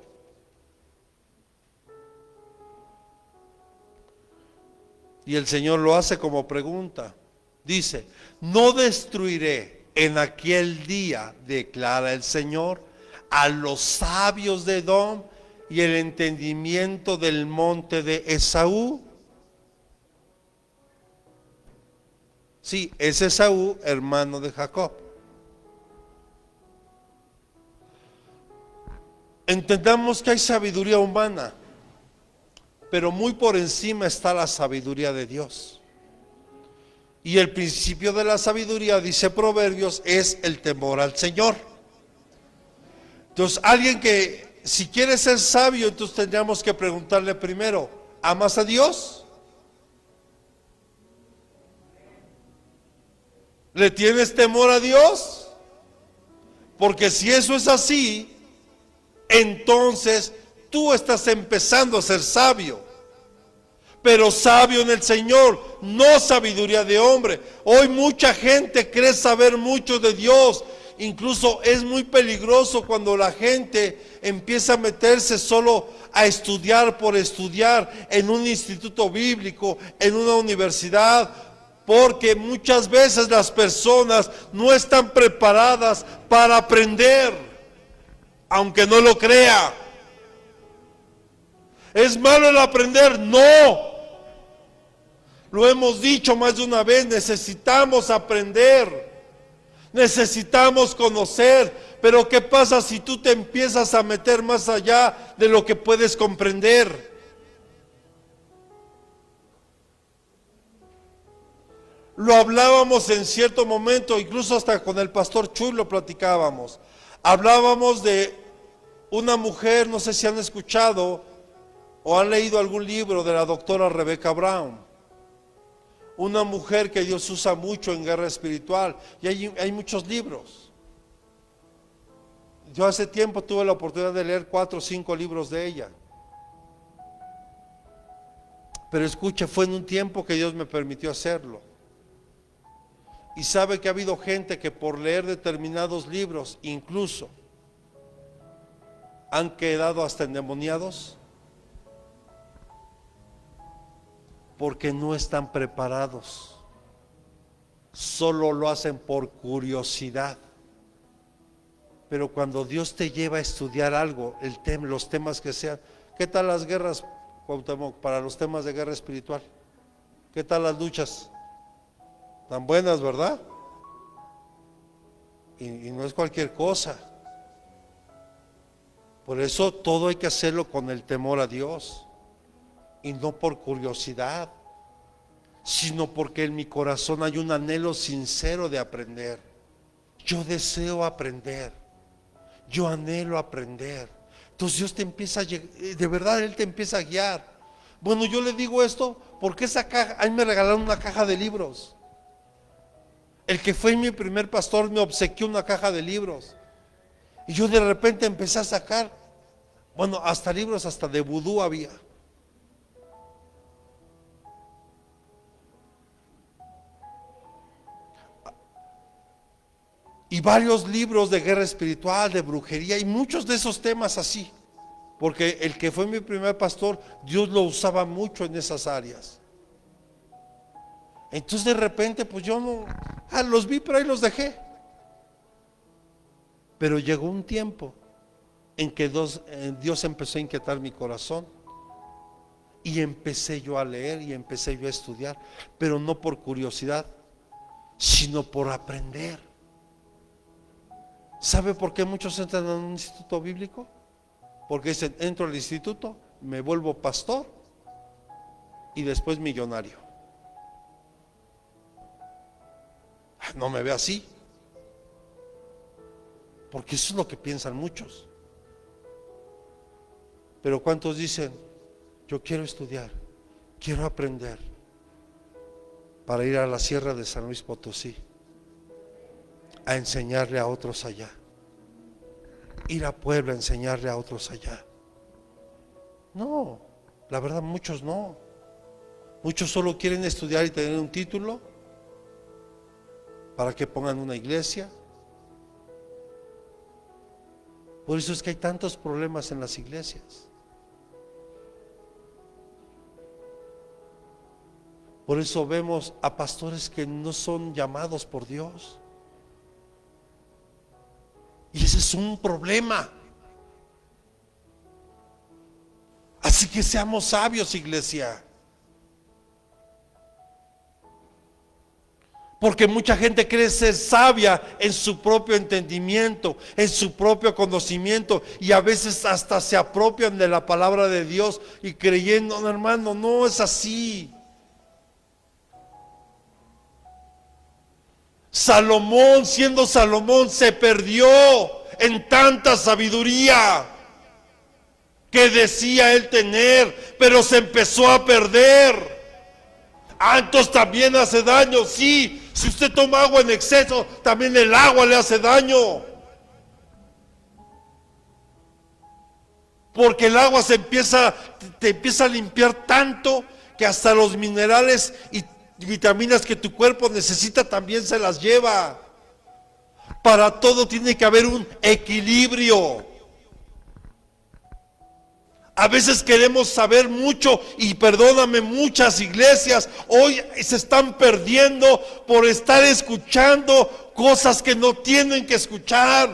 Y el Señor lo hace como pregunta. Dice, no destruiré en aquel día, declara el Señor, a los sabios de Edom y el entendimiento del monte de Esaú. Sí, es Esaú, hermano de Jacob. Entendamos que hay sabiduría humana, pero muy por encima está la sabiduría de Dios. Y el principio de la sabiduría, dice Proverbios, es el temor al Señor. Entonces, alguien que si quiere ser sabio, entonces tendríamos que preguntarle primero, ¿amas a Dios? ¿Le tienes temor a Dios? Porque si eso es así, entonces tú estás empezando a ser sabio. Pero sabio en el Señor, no sabiduría de hombre. Hoy mucha gente cree saber mucho de Dios. Incluso es muy peligroso cuando la gente empieza a meterse solo a estudiar por estudiar en un instituto bíblico, en una universidad, porque muchas veces las personas no están preparadas para aprender, aunque no lo crea. ¿Es malo el aprender? No. Lo hemos dicho más de una vez, necesitamos aprender, necesitamos conocer, pero ¿qué pasa si tú te empiezas a meter más allá de lo que puedes comprender? Lo hablábamos en cierto momento, incluso hasta con el pastor Chuy lo platicábamos. Hablábamos de una mujer, no sé si han escuchado o han leído algún libro de la doctora Rebecca Brown. Una mujer que Dios usa mucho en guerra espiritual. Y hay muchos libros. Yo hace tiempo tuve la oportunidad de leer 4 o 5 libros de ella. Pero escuche, fue en un tiempo que Dios me permitió hacerlo. Y sabe que ha habido gente que por leer determinados libros, incluso, han quedado hasta endemoniados, porque no están preparados. Solo lo hacen por curiosidad. Pero cuando Dios te lleva a estudiar algo, los temas que sean, ¿qué tal las guerras, Cuauhtémoc, para los temas de guerra espiritual? ¿Qué tal las luchas? Tan buenas, ¿verdad? Y no es cualquier cosa. Por eso todo hay que hacerlo con el temor a Dios. Y no por curiosidad, sino porque en mi corazón hay un anhelo sincero de aprender. Yo deseo aprender, yo anhelo aprender. Entonces Dios te empieza de verdad Él te empieza a guiar. Bueno, yo le digo esto porque esa caja, a mí me regalaron una caja de libros. El que fue mi primer pastor me obsequió una caja de libros. Y yo de repente empecé a sacar, bueno, hasta libros, hasta de vudú había. Y varios libros de guerra espiritual, de brujería y muchos de esos temas así. Porque el que fue mi primer pastor, Dios lo usaba mucho en esas áreas. Entonces de repente pues yo no, los vi pero ahí los dejé. Pero llegó un tiempo en que Dios empezó a inquietar mi corazón. Y empecé yo a leer y empecé yo a estudiar. Pero no por curiosidad, sino por aprender. ¿Sabe por qué muchos entran a un instituto bíblico? Porque dicen, entro al instituto, me vuelvo pastor y después millonario. No me ve así. Porque eso es lo que piensan muchos. Pero ¿cuántos dicen, yo quiero estudiar, quiero aprender para ir a la sierra de San Luis Potosí a enseñarle a otros allá? Ir a Puebla a enseñarle a otros allá. No, la verdad muchos no. Muchos solo quieren estudiar y tener un título para que pongan una iglesia. Por eso es que hay tantos problemas en las iglesias. Por eso vemos a pastores que no son llamados por Dios. Y ese es un problema. Así que seamos sabios, iglesia. Porque mucha gente cree ser sabia en su propio entendimiento, en su propio conocimiento, y a veces hasta se apropian de la palabra de Dios y creyendo, no, hermano, no es así. Salomón, siendo Salomón, se perdió en tanta sabiduría que decía él tener, pero se empezó a perder. Entonces también hace daño, sí. Si usted toma agua en exceso, también el agua le hace daño. Porque el agua te empieza a limpiar tanto que hasta los minerales y vitaminas que tu cuerpo necesita también se las lleva. Para todo tiene que haber un equilibrio. A veces queremos saber mucho y perdóname, muchas iglesias hoy se están perdiendo por estar escuchando cosas que no tienen que escuchar.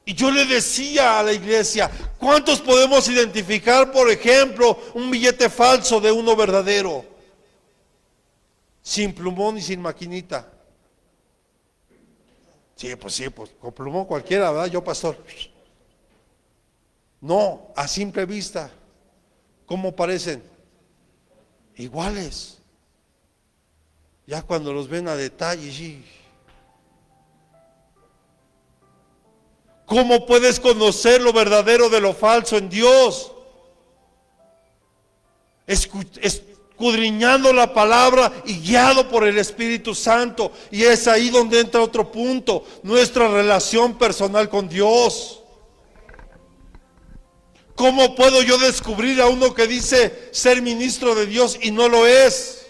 Y yo le decía a la iglesia, ¿cuántos podemos identificar, por ejemplo, un billete falso de uno verdadero? Sin plumón y sin maquinita. Sí, pues con plumón cualquiera, ¿verdad? Yo, pastor. No, a simple vista, ¿cómo parecen? Iguales. Ya cuando los ven a detalle, sí. ¿Cómo puedes conocer lo verdadero de lo falso en Dios? Escudriñando la palabra y guiado por el Espíritu Santo. Y es ahí donde entra otro punto, nuestra relación personal con Dios. ¿Cómo puedo yo descubrir a uno que dice ser ministro de Dios y no lo es?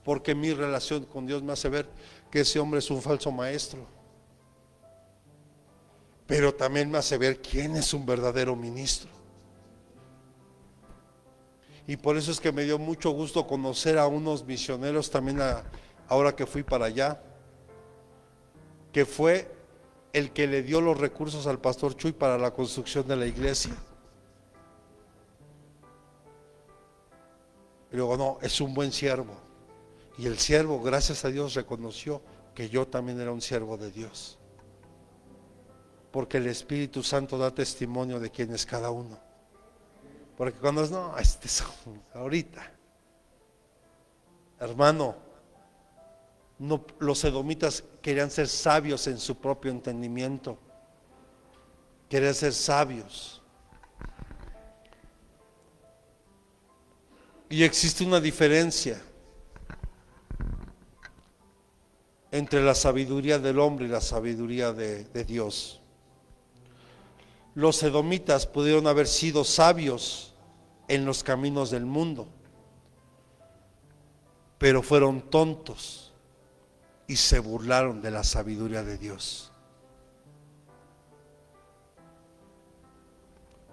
Porque mi relación con Dios me hace ver que ese hombre es un falso maestro. Pero también me hace ver quién es un verdadero ministro. Y por eso es que me dio mucho gusto conocer a unos misioneros también ahora que fui para allá, que fue el que le dio los recursos al pastor Chuy para la construcción de la iglesia. Y luego, no, es un buen siervo. Y el siervo, gracias a Dios, reconoció que yo también era un siervo de Dios. Porque el Espíritu Santo da testimonio de quién es cada uno. Porque cuando es, no, ahorita, hermano, no, los edomitas querían ser sabios en su propio entendimiento. Querían ser sabios. Y existe una diferencia entre la sabiduría del hombre y la sabiduría de Dios. Los edomitas pudieron haber sido sabios en los caminos del mundo, pero fueron tontos y se burlaron de la sabiduría de Dios.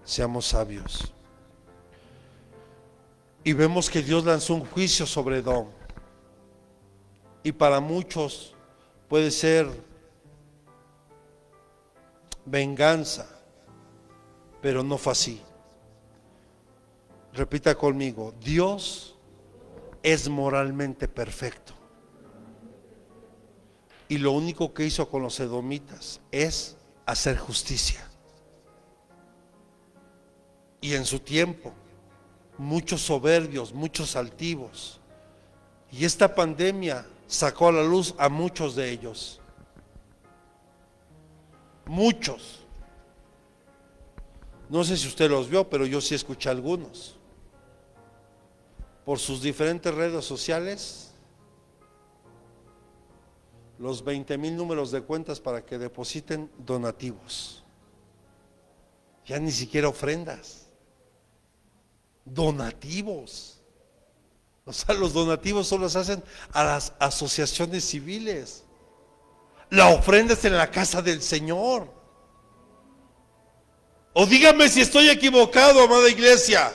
Seamos sabios. Y vemos que Dios lanzó un juicio sobre Edom. Y para muchos puede ser venganza, pero no fue así. Repita conmigo: Dios es moralmente perfecto. Y lo único que hizo con los edomitas es hacer justicia. Y en su tiempo, muchos soberbios, muchos altivos. Y esta pandemia sacó a la luz a muchos de ellos. Muchos. No sé si usted los vio, pero yo sí escuché algunos. Por sus diferentes redes sociales, los 20,000 números de cuentas para que depositen donativos. Ya ni siquiera ofrendas. Donativos. O sea, los donativos solo se hacen a las asociaciones civiles. La ofrenda es en la casa del Señor. O dígame si estoy equivocado, amada iglesia.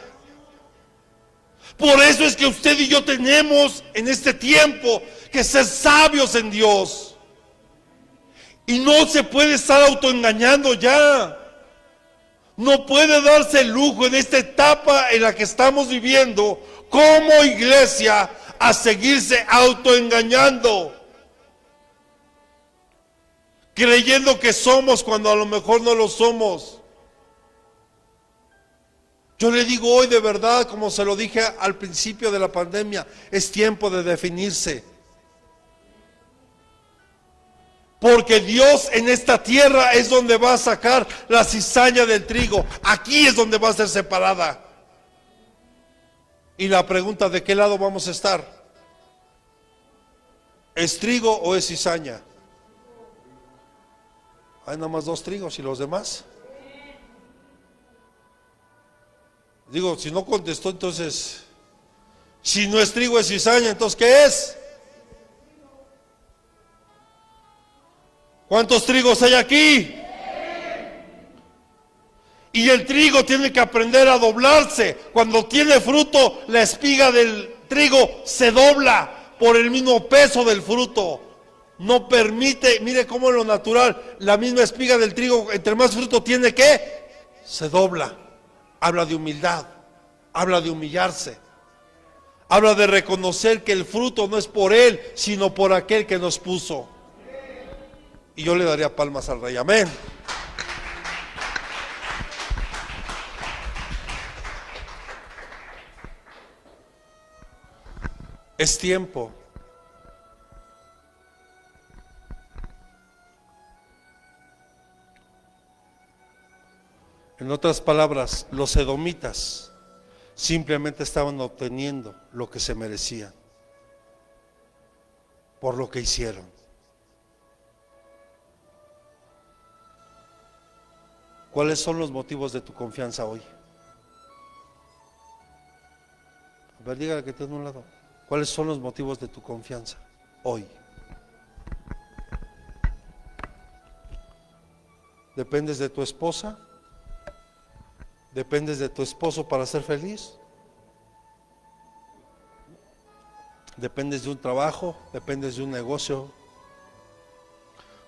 Por eso es que usted y yo tenemos en este tiempo que ser sabios en Dios. Y no se puede estar autoengañando ya. No puede darse el lujo en esta etapa en la que estamos viviendo como iglesia a seguirse autoengañando, creyendo que somos cuando a lo mejor no lo somos. Yo le digo hoy de verdad, como se lo dije al principio de la pandemia, es tiempo de definirse. Porque Dios en esta tierra es donde va a sacar la cizaña del trigo. Aquí es donde va a ser separada. Y la pregunta: ¿de qué lado vamos a estar? ¿Es trigo o es cizaña? Hay nada más 2 trigos, ¿y los demás? Digo, si no contestó, entonces, si no es trigo, es cizaña, entonces ¿qué es? ¿Cuántos trigos hay aquí? Y el trigo tiene que aprender a doblarse. Cuando tiene fruto, la espiga del trigo se dobla por el mismo peso del fruto. No permite, mire cómo en lo natural, la misma espiga del trigo, entre más fruto tiene, ¿qué? Se dobla. Habla de humildad, habla de humillarse, habla de reconocer que el fruto no es por él, sino por aquel que nos puso. Y yo le daría palmas al Rey. Amén. Es tiempo en otras palabras, los edomitas simplemente estaban obteniendo lo que se merecían por lo que hicieron. ¿Cuáles son los motivos de tu confianza hoy? A ver, dígale que tiene un lado. ¿Cuáles son los motivos de tu confianza hoy? ¿Dependes de tu esposa? ¿Dependes de tu esposo para ser feliz? ¿Dependes de un trabajo? ¿Dependes de un negocio?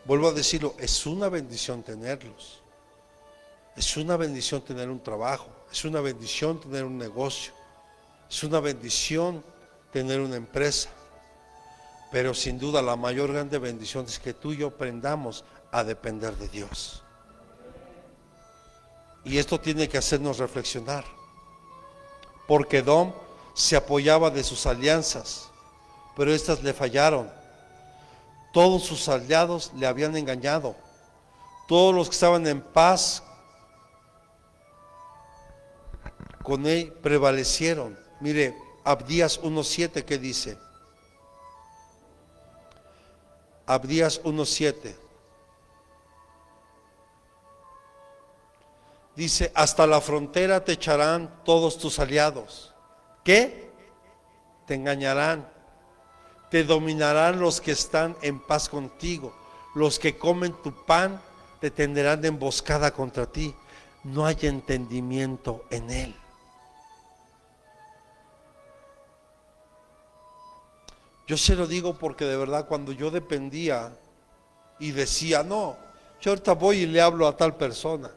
Vuelvo a decirlo, es una bendición tenerlos. Es una bendición tener un trabajo. Es una bendición tener un negocio. Es una bendición tener una empresa. Pero sin duda la mayor grande bendición es que tú y yo aprendamos a depender de Dios. Y esto tiene que hacernos reflexionar, porque Edom se apoyaba de sus alianzas, pero estas le fallaron. Todos sus aliados le habían engañado. Todos los que estaban en paz con él prevalecieron. Mire, Abdías 1:7, ¿qué dice? Abdías 1:7. Dice: hasta la frontera te echarán todos tus aliados. ¿Qué? Te engañarán Te dominarán los que están en paz contigo. Los que comen tu pan te tenderán de emboscada contra ti. No hay entendimiento en él. Yo se lo digo porque de verdad cuando yo dependía y decía, no, yo ahorita voy y le hablo a tal persona.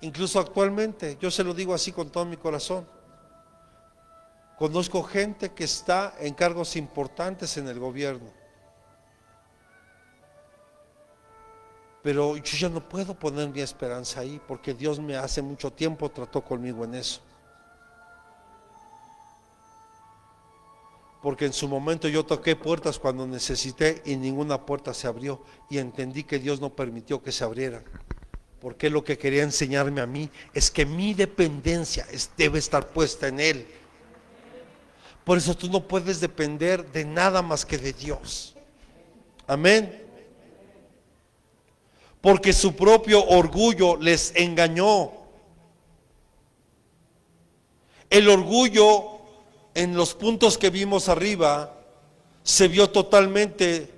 Incluso actualmente, yo se lo digo así con todo mi corazón. Conozco gente que está en cargos importantes en el gobierno. Pero yo ya no puedo poner mi esperanza ahí porque Dios me hace mucho tiempo trató conmigo en eso. Porque en su momento yo toqué puertas cuando necesité y ninguna puerta se abrió y entendí que Dios no permitió que se abrieran. Porque lo que quería enseñarme a mí es que mi dependencia debe estar puesta en Él. Por eso tú no puedes depender de nada más que de Dios. Amén. Porque su propio orgullo les engañó. El orgullo, en los puntos que vimos arriba, se vio totalmente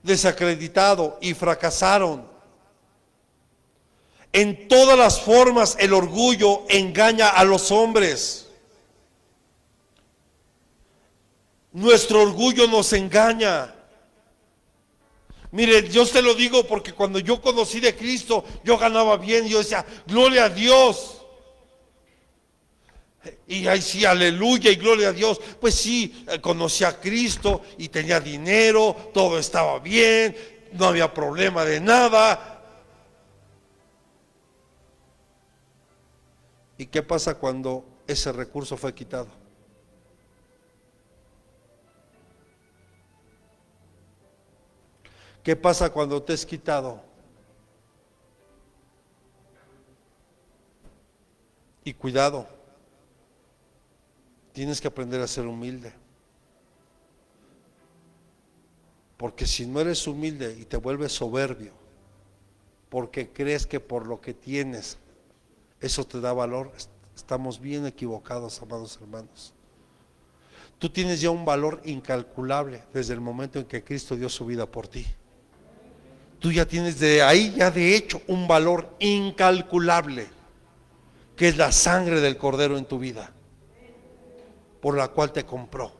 desacreditado y fracasaron. En todas las formas el orgullo engaña a los hombres. Nuestro orgullo nos engaña. Mire, yo te lo digo porque cuando yo conocí de Cristo, yo ganaba bien y yo decía, gloria a Dios. Y ahí sí, aleluya y gloria a Dios. Pues sí, conocí a Cristo y tenía dinero, todo estaba bien, no había problema de nada. ¿Y qué pasa cuando ese recurso fue quitado? ¿Qué pasa cuando te es quitado? Y cuidado, tienes que aprender a ser humilde. Porque si no eres humilde y te vuelves soberbio, porque crees que por lo que tienes, eso te da valor, estamos bien equivocados, amados hermanos. Tú tienes ya un valor incalculable desde el momento en que Cristo dio su vida por ti. Tú ya tienes de ahí, ya de hecho, un valor incalculable, que es la sangre del Cordero en tu vida, por la cual te compró.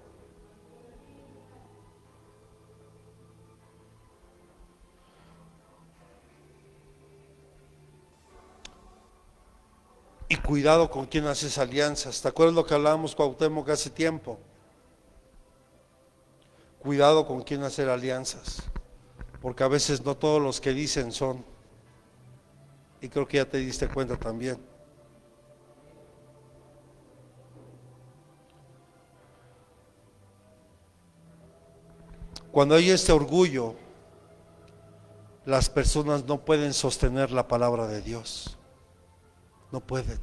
Y cuidado con quién haces alianzas. ¿Te acuerdas lo que hablábamos con Cuauhtémoc hace tiempo? Cuidado con quién hacer alianzas, porque a veces no todos los que dicen son. Y creo que ya te diste cuenta también. Cuando hay este orgullo, las personas no pueden sostener la palabra de Dios. No pueden.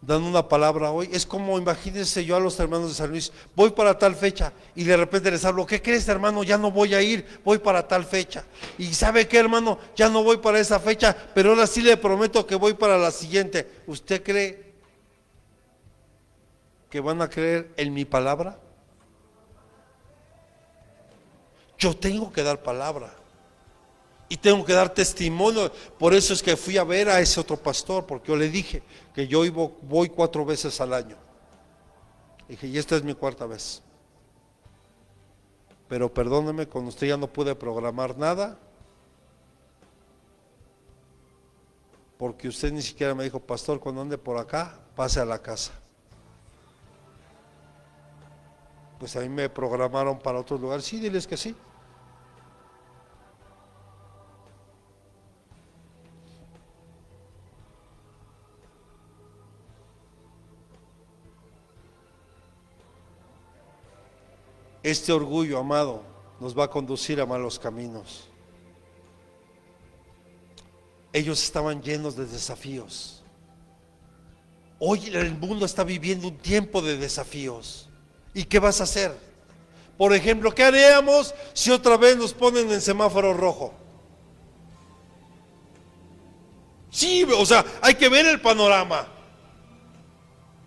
Dan una palabra hoy, es como imagínense yo a los hermanos de San Luis, voy para tal fecha y de repente les hablo, ¿qué crees hermano? Ya no voy a ir, voy para tal fecha. Y ¿sabe qué hermano? Ya no voy para esa fecha, pero ahora sí le prometo que voy para la siguiente. ¿Usted cree que van a creer en mi palabra? Yo tengo que dar palabra. Y tengo que dar testimonio. Por eso es que fui a ver a ese otro pastor, porque yo le dije que yo voy 4 veces al año. Dije, y esta es mi 4ª vez. Pero perdóneme, con usted ya no pude programar nada, porque usted ni siquiera me dijo, pastor, cuando ande por acá, pase a la casa. Pues a mí me programaron para otro lugar. Sí, diles que sí. Este orgullo, amado, nos va a conducir a malos caminos. Ellos estaban llenos de desafíos. Hoy el mundo está viviendo un tiempo de desafíos. ¿Y qué vas a hacer? Por ejemplo, ¿qué haríamos si otra vez nos ponen en semáforo rojo? Sí, o sea, hay que ver el panorama.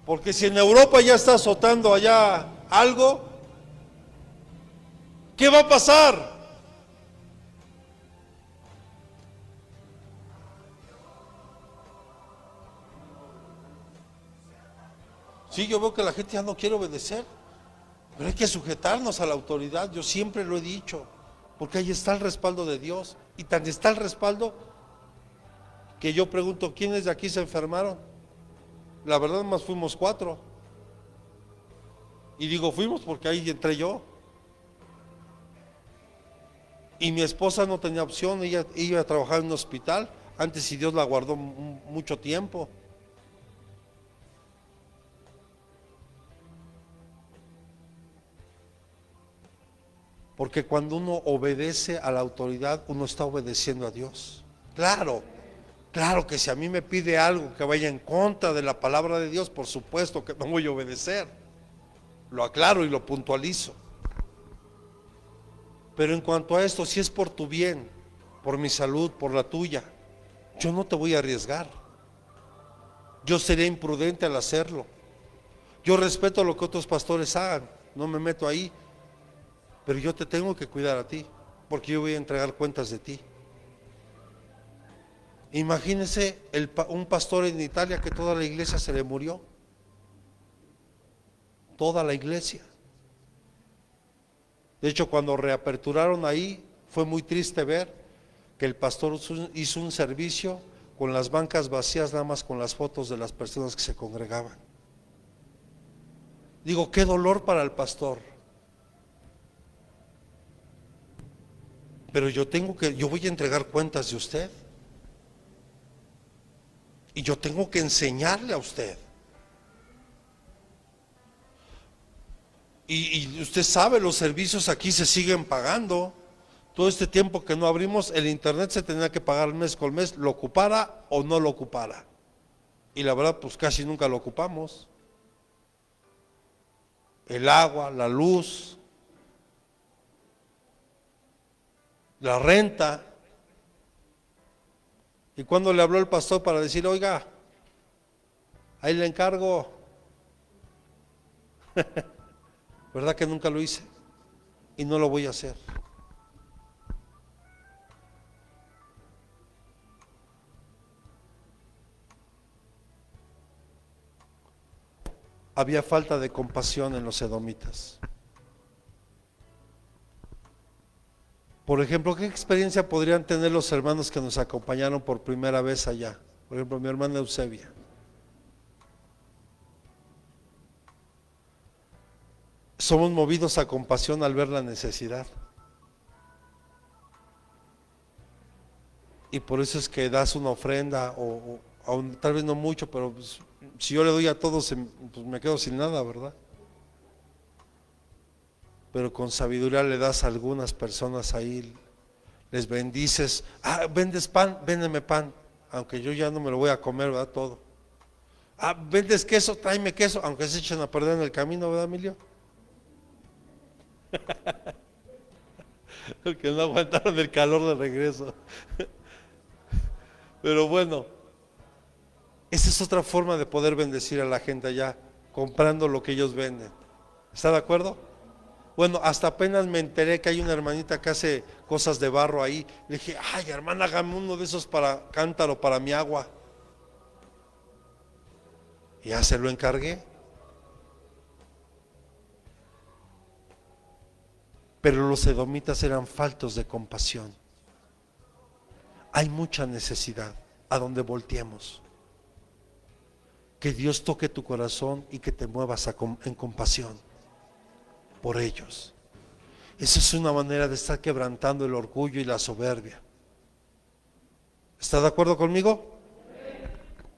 Porque si en Europa ya está azotando allá algo, ¿qué va a pasar? Sí, yo veo que la gente ya no quiere obedecer, pero hay que sujetarnos a la autoridad, yo siempre lo he dicho, porque ahí está el respaldo de Dios, y tan está el respaldo que yo pregunto, ¿quiénes de aquí se enfermaron? La verdad más fuimos 4, y digo fuimos porque ahí entré yo, y mi esposa no tenía opción, ella iba a trabajar en un hospital, antes y Dios la guardó mucho tiempo. Porque cuando uno obedece a la autoridad, uno está obedeciendo a Dios. Claro, claro que si a mí me pide algo que vaya en contra de la palabra de Dios, por supuesto que no voy a obedecer. Lo aclaro y lo puntualizo. Pero en cuanto a esto, si es por tu bien, por mi salud, por la tuya, yo no te voy a arriesgar. Yo sería imprudente al hacerlo. Yo respeto lo que otros pastores hagan, no me meto ahí, pero yo te tengo que cuidar a ti, porque yo voy a entregar cuentas de ti. Imagínense un pastor en Italia que toda la iglesia se le murió. Toda la iglesia. De hecho, cuando reaperturaron ahí, fue muy triste ver que el pastor hizo un servicio con las bancas vacías, nada más con las fotos de las personas que se congregaban. Digo, qué dolor para el pastor. Pero yo voy a entregar cuentas de usted. Y yo tengo que enseñarle a usted. Y usted sabe, los servicios aquí se siguen pagando. Todo este tiempo que no abrimos, el internet se tenía que pagar mes con mes, lo ocupara o no lo ocupara. Y la verdad, pues casi nunca lo ocupamos. El agua, la luz, la renta. Y cuando le habló el pastor para decir, oiga, ahí le encargo, ¿verdad que nunca lo hice? Y no lo voy a hacer. Había falta de compasión en los edomitas. Por ejemplo, ¿qué experiencia podrían tener los hermanos que nos acompañaron por primera vez allá? Por ejemplo, mi hermana Eusebia. Somos movidos a compasión al ver la necesidad. Y por eso es que das una ofrenda, o tal vez no mucho, pero pues, si yo le doy a todos, pues me quedo sin nada, ¿verdad? Pero con sabiduría le das a algunas personas ahí, les bendices. Ah, vendes pan, véndeme pan, aunque yo ya no me lo voy a comer, ¿verdad? Todo. Ah, vendes queso, tráeme queso, aunque se echen a perder en el camino, ¿verdad, Emilio? Porque no aguantaron el calor de regreso. Pero bueno, esa es otra forma de poder bendecir a la gente allá, comprando lo que ellos venden. ¿Está de acuerdo? Bueno, hasta apenas me enteré que hay una hermanita que hace cosas de barro ahí. Le dije, ay, hermana, hágame uno de esos para cántaro, para mi agua. Y ya se lo encargué. Pero los edomitas eran faltos de compasión. Hay mucha necesidad a donde volteemos. Que Dios toque tu corazón y que te muevas en compasión por ellos. Esa es una manera de estar quebrantando el orgullo y la soberbia. ¿Está de acuerdo conmigo?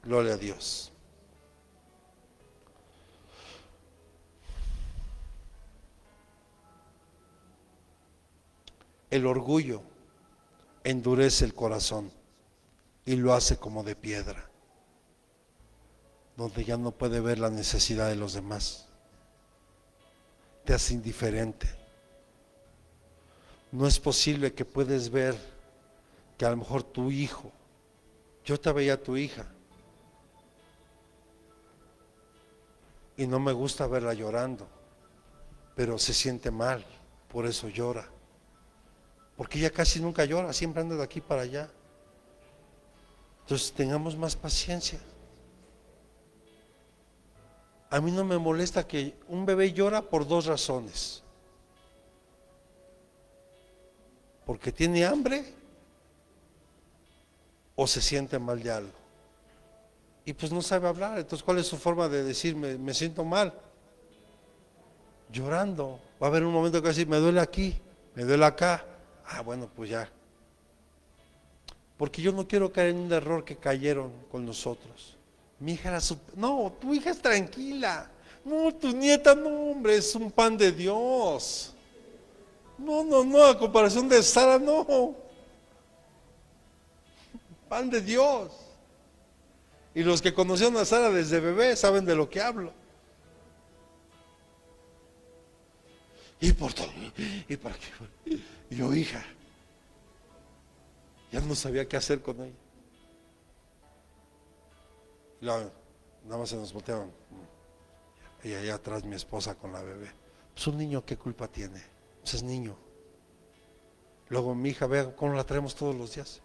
Gloria a Dios. El orgullo endurece el corazón y lo hace como de piedra, donde ya no puede ver la necesidad de los demás. Te hace indiferente. No es posible que puedes ver que a lo mejor tu hijo, yo te veía a tu hija y no me gusta verla llorando, pero se siente mal, por eso llora. Porque ella casi nunca llora, siempre anda de aquí para allá. Entonces tengamos más paciencia. A mí no me molesta que un bebé llora por dos razones. Porque tiene hambre o se siente mal de algo. Y pues no sabe hablar. Entonces, ¿cuál es su forma de decir me siento mal? Llorando. Va a haber un momento que va a decir, me duele aquí, me duele acá. Ah, bueno, pues ya. Porque yo no quiero caer en un error que cayeron con nosotros. Mi hija era no, tu hija es tranquila. No, tu nieta, no, hombre, es un pan de Dios. No, a comparación de Sara, no. Pan de Dios. Y los que conocieron a Sara desde bebé saben de lo que hablo. Y por todo, y para qué. Y yo, hija, ya no sabía qué hacer con ella. Y luego, nada más se nos volteaban. Y allá atrás mi esposa con la bebé. Pues un niño, ¿qué culpa tiene? Pues es niño. Luego mi hija, vea cómo la traemos todos los días.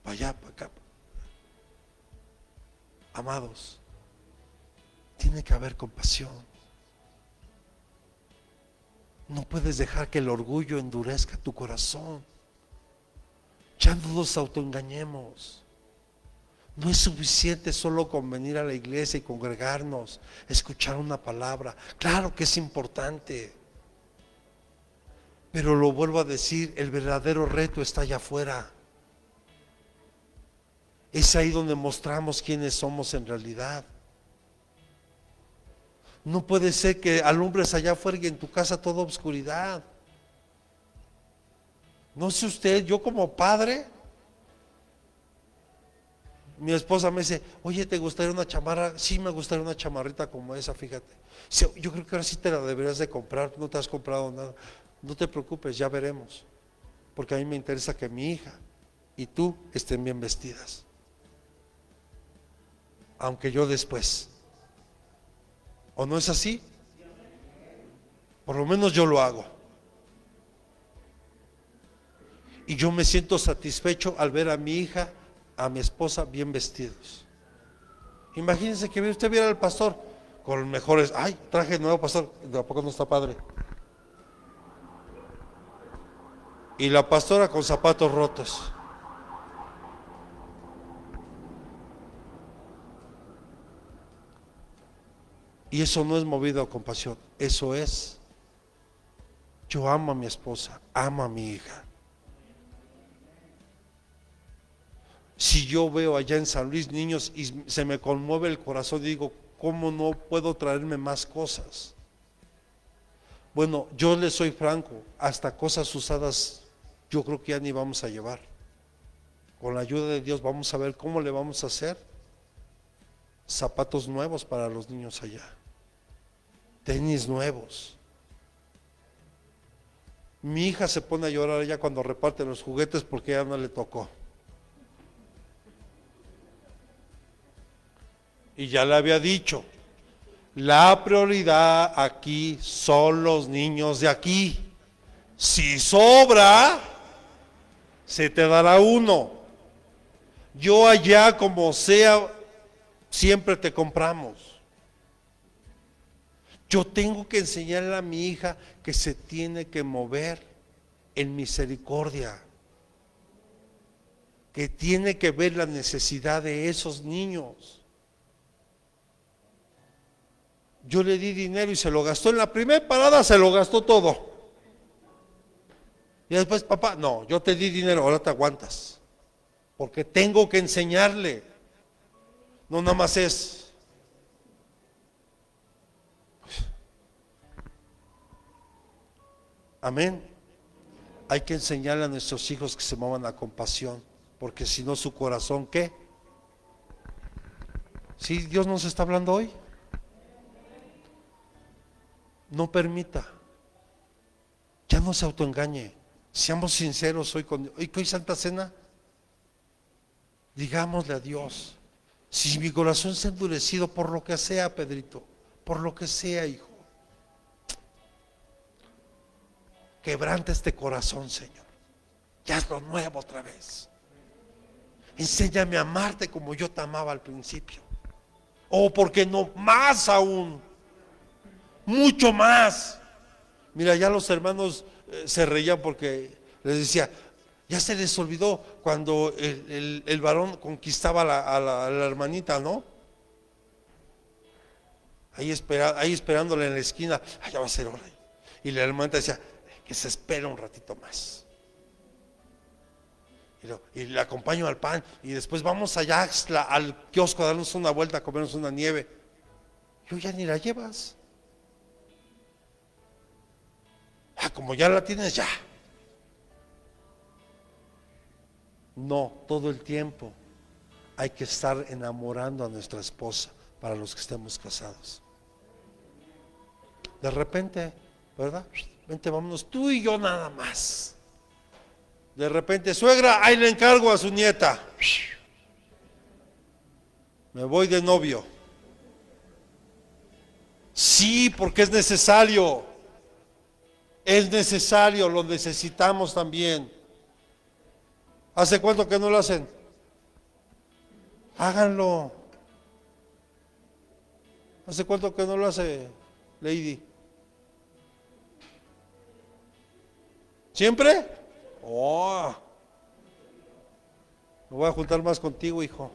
Para allá, para acá. Amados, tiene que haber compasión. No puedes dejar que el orgullo endurezca tu corazón. Ya no nos autoengañemos. No es suficiente solo con venir a la iglesia y congregarnos, escuchar una palabra. Claro que es importante. Pero lo vuelvo a decir, el verdadero reto está allá afuera. Es ahí donde mostramos quiénes somos en realidad. No puede ser que alumbres allá afuera y en tu casa toda oscuridad. No sé usted, yo como padre, mi esposa me dice, oye, ¿te gustaría una chamarra? Sí, me gustaría una chamarrita como esa, fíjate. Yo creo que ahora sí te la deberías de comprar, no te has comprado nada. No te preocupes, ya veremos. Porque a mí me interesa que mi hija y tú estén bien vestidas. Aunque yo después. ¿O no es así? Por lo menos yo lo hago. Y yo me siento satisfecho al ver a mi hija, a mi esposa bien vestidos. Imagínense que usted viera al pastor con los mejores, ay, traje nuevo pastor, ¿de poco no está padre? Y la pastora con zapatos rotos. Y eso no es movido a compasión, eso es, yo amo a mi esposa, amo a mi hija. Si yo veo allá en San Luis niños y se me conmueve el corazón, digo, ¿cómo no puedo traerme más cosas? Bueno, yo les soy franco, hasta cosas usadas yo creo que ya ni vamos a llevar. Con la ayuda de Dios vamos a ver cómo le vamos a hacer. Zapatos nuevos para los niños allá. Tenis nuevos. Mi hija se pone a llorar ya cuando reparten los juguetes porque ya no le tocó. Y ya le había dicho, la prioridad aquí son los niños de aquí. Si sobra, se te dará uno. Yo allá como sea, siempre te compramos. Yo tengo que enseñarle a mi hija que se tiene que mover en misericordia, que tiene que ver la necesidad de esos niños. Yo le di dinero y se lo gastó en la primera parada, se lo gastó todo. Y después, papá, no, yo te di dinero, ahora te aguantas. Porque tengo que enseñarle. No nada más es. Amén. Hay que enseñarle a nuestros hijos que se muevan a compasión. Porque si no, su corazón, ¿qué? ¿Sí Dios nos está hablando hoy? No permita. Ya no se autoengañe. Seamos sinceros hoy con hoy Santa Cena. Digámosle a Dios, si mi corazón se ha endurecido por lo que sea, Pedrito, por lo que sea, hijo, quebranta este corazón, Señor. Ya hazlo nuevo otra vez. Enséñame a amarte como yo te amaba al principio. O porque no, más aún, mucho más. Mira, ya los hermanos se reían porque les decía, ya se les olvidó cuando el varón conquistaba a la hermanita, ¿no? Ahí esperándole en la esquina, ya va a ser hora. Y la hermanita decía, que se espera un ratito más. Y le acompaño al pan y después vamos allá al kiosco a darnos una vuelta, a comernos una nieve. Yo ya ni la llevas. Como ya la tienes, ya. No, todo el tiempo hay que estar enamorando a nuestra esposa para los que estemos casados. De repente, ¿verdad? Vente, vámonos tú y yo nada más. De repente, suegra, ahí le encargo a su nieta. Me voy de novio. Sí, porque es necesario. Es necesario, lo necesitamos también. ¿Hace cuánto que no lo hacen? Háganlo. ¿Hace cuánto que no lo hace, Lady? ¿Siempre? Oh, me voy a juntar más contigo, hijo.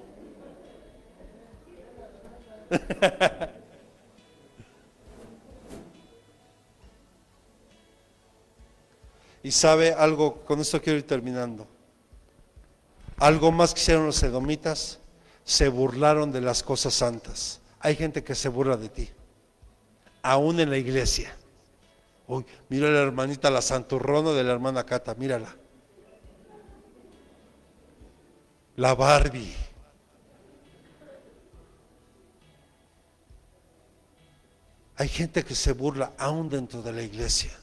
Y sabe algo, con esto quiero ir terminando. Algo más que hicieron los edomitas, se burlaron de las cosas santas. Hay gente que se burla de ti, aún en la iglesia. Uy, mira la hermanita, la santurrona de la hermana Cata, mírala. La Barbie. Hay gente que se burla aún dentro de la iglesia.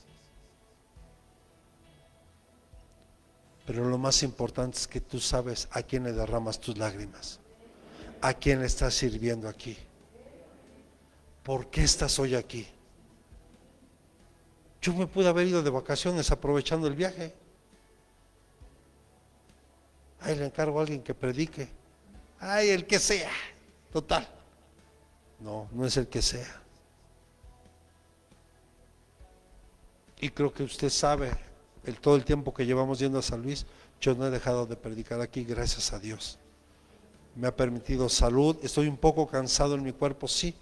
Pero lo más importante es que tú sabes a quién le derramas tus lágrimas, a quién le estás sirviendo aquí. ¿Por qué estás hoy aquí? Yo me pude haber ido de vacaciones aprovechando el viaje. Ahí le encargo a alguien que predique. Ay, el que sea. Total. No, no es el que sea. Y creo que usted sabe, todo el tiempo que llevamos yendo a San Luis, yo no he dejado de predicar aquí, gracias a Dios. Me ha permitido salud, estoy un poco cansado en mi cuerpo, sí,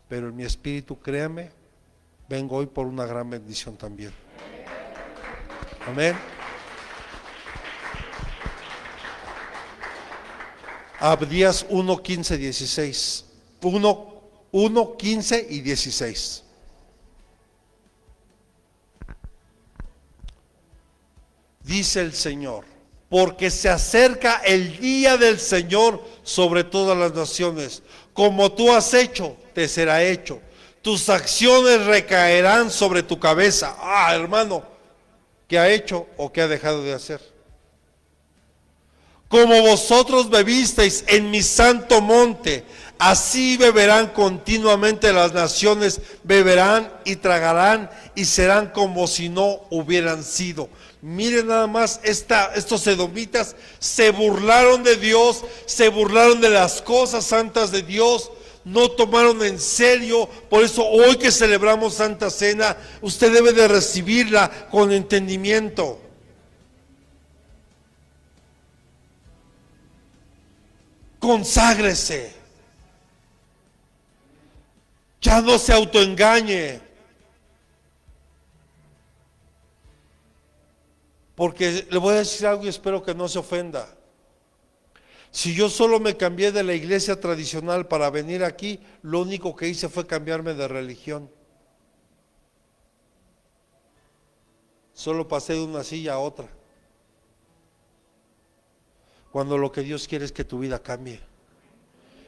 pero en mi espíritu, créame, vengo hoy por una gran bendición también. Amén. Abdías 1, 15, 16. 1, 15 y 16. Dice el Señor, porque se acerca el día del Señor sobre todas las naciones. Como tú has hecho, te será hecho. Tus acciones recaerán sobre tu cabeza. Hermano, ¿qué ha hecho o qué ha dejado de hacer? Como vosotros bebisteis en mi santo monte, así beberán continuamente las naciones, beberán y tragarán y serán como si no hubieran sido. Miren nada más, estos edomitas se burlaron de Dios, se burlaron de las cosas santas de Dios, no tomaron en serio. Por eso hoy que celebramos Santa Cena, usted debe de recibirla con entendimiento. Conságrese. Ya no se autoengañe. Porque le voy a decir algo y espero que no se ofenda. Si yo solo me cambié de la iglesia tradicional para venir aquí, lo único que hice fue cambiarme de religión. Solo pasé de una silla a otra. Cuando lo que Dios quiere es que tu vida cambie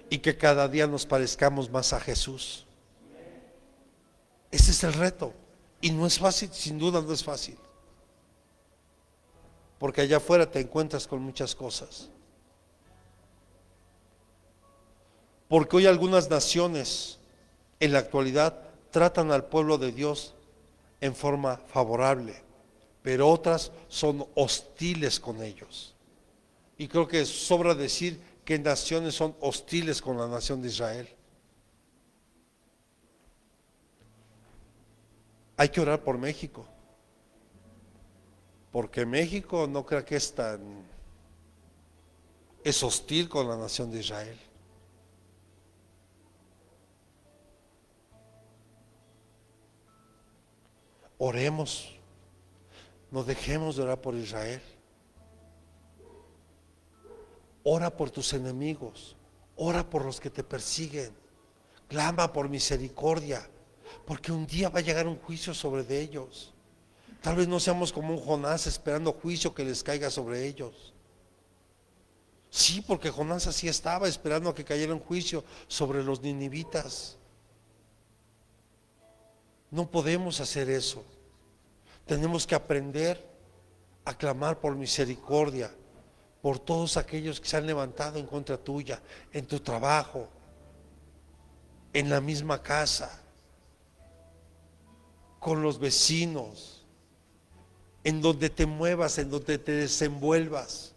y que cada día nos parezcamos más a Jesús. Ese es el reto. Y no es fácil, sin duda no es fácil. Porque allá afuera te encuentras con muchas cosas. Porque hoy algunas naciones en la actualidad tratan al pueblo de Dios en forma favorable. pero otras son hostiles con ellos. Y creo que sobra decir que naciones son hostiles con la nación de Israel. Hay que orar por México, porque México no creo que es hostil con la nación de Israel. Oremos, no dejemos de orar por Israel. Ora por tus enemigos, ora por los que te persiguen, clama por misericordia, porque un día va a llegar un juicio sobre de ellos. Tal vez no seamos como un Jonás esperando juicio que les caiga sobre ellos. Sí, porque Jonás así estaba, esperando a que cayera un juicio sobre los ninivitas. No podemos hacer eso. Tenemos que aprender a clamar por misericordia por todos aquellos que se han levantado en contra tuya, en tu trabajo, en la misma casa, con los vecinos, en donde te muevas, en donde te desenvuelvas.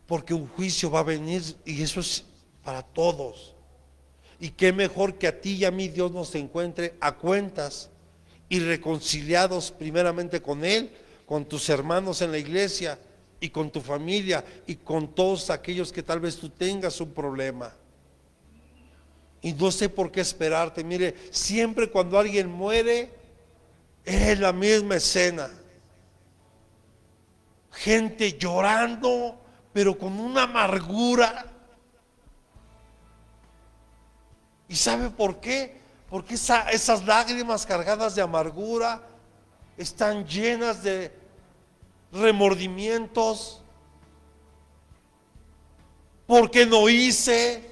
Porque un juicio va a venir y eso es para todos. Y qué mejor que a ti y a mí Dios nos encuentre a cuentas y reconciliados primeramente con Él, con tus hermanos en la iglesia y con tu familia y con todos aquellos que tal vez tú tengas un problema. Y no sé por qué esperarte. Mire, siempre cuando alguien muere es la misma escena. Gente llorando, pero con una amargura. ¿Y sabe por qué? Porque esas lágrimas cargadas de amargura están llenas de remordimientos. ¿Por qué no hice?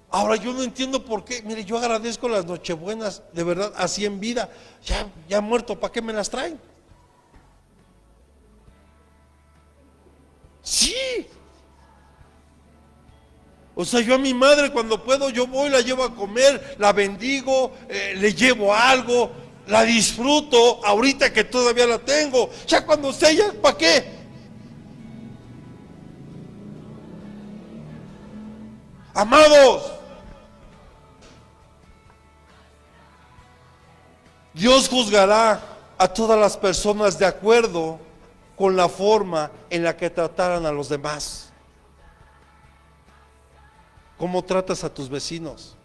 Ahora yo no entiendo por qué. Mire, yo agradezco las nochebuenas, de verdad, así en vida. Ya muerto, ¿para qué me las traen? Sí. O sea, yo a mi madre cuando puedo, yo voy, la llevo a comer, la bendigo, le llevo algo, la disfruto, ahorita que todavía la tengo. Ya cuando sé, ya, ¿para qué? Amados, Dios juzgará a todas las personas de acuerdo con la forma en la que trataran a los demás. ¿Cómo tratas a tus vecinos?